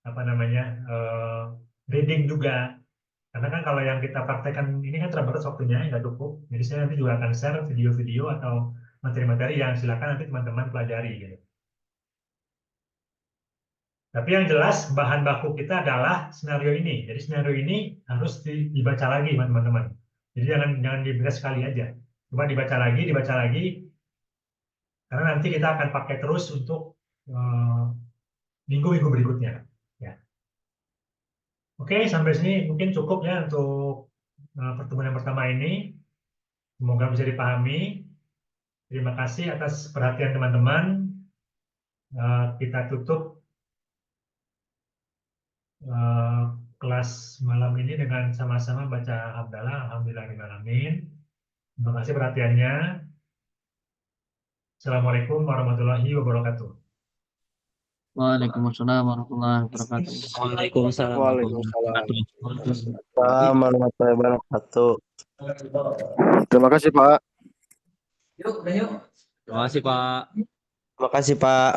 apa namanya reading juga. Karena kan kalau yang kita praktekkan ini kan terbatas waktunya, nggak cukup. Jadi saya nanti juga akan share video-video atau materi-materi yang silakan nanti teman-teman pelajari gitu. Tapi yang jelas bahan baku kita adalah skenario ini. Jadi skenario ini harus dibaca lagi teman-teman. Jadi jangan dibaca sekali aja. Coba dibaca lagi, karena nanti kita akan pakai terus untuk minggu-minggu berikutnya. Ya. Oke, sampai sini mungkin cukup ya untuk pertemuan yang pertama ini. Semoga bisa dipahami. Terima kasih atas perhatian teman-teman. Kita tutup kelas malam ini dengan sama-sama baca Hamdalah, Alhamdulillahirrahmanirrahim. Terima kasih perhatiannya. Assalamualaikum warahmatullahi wabarakatuh. Waalaikumsalam warahmatullahi wabarakatuh. Waalaikumsalam warahmatullahi Waalaikumsalam. wabarakatuh. Assalamualaikum warahmatullahi wabarakatuh. Terima kasih, Pak. Terima kasih Pak. Terima kasih Pak.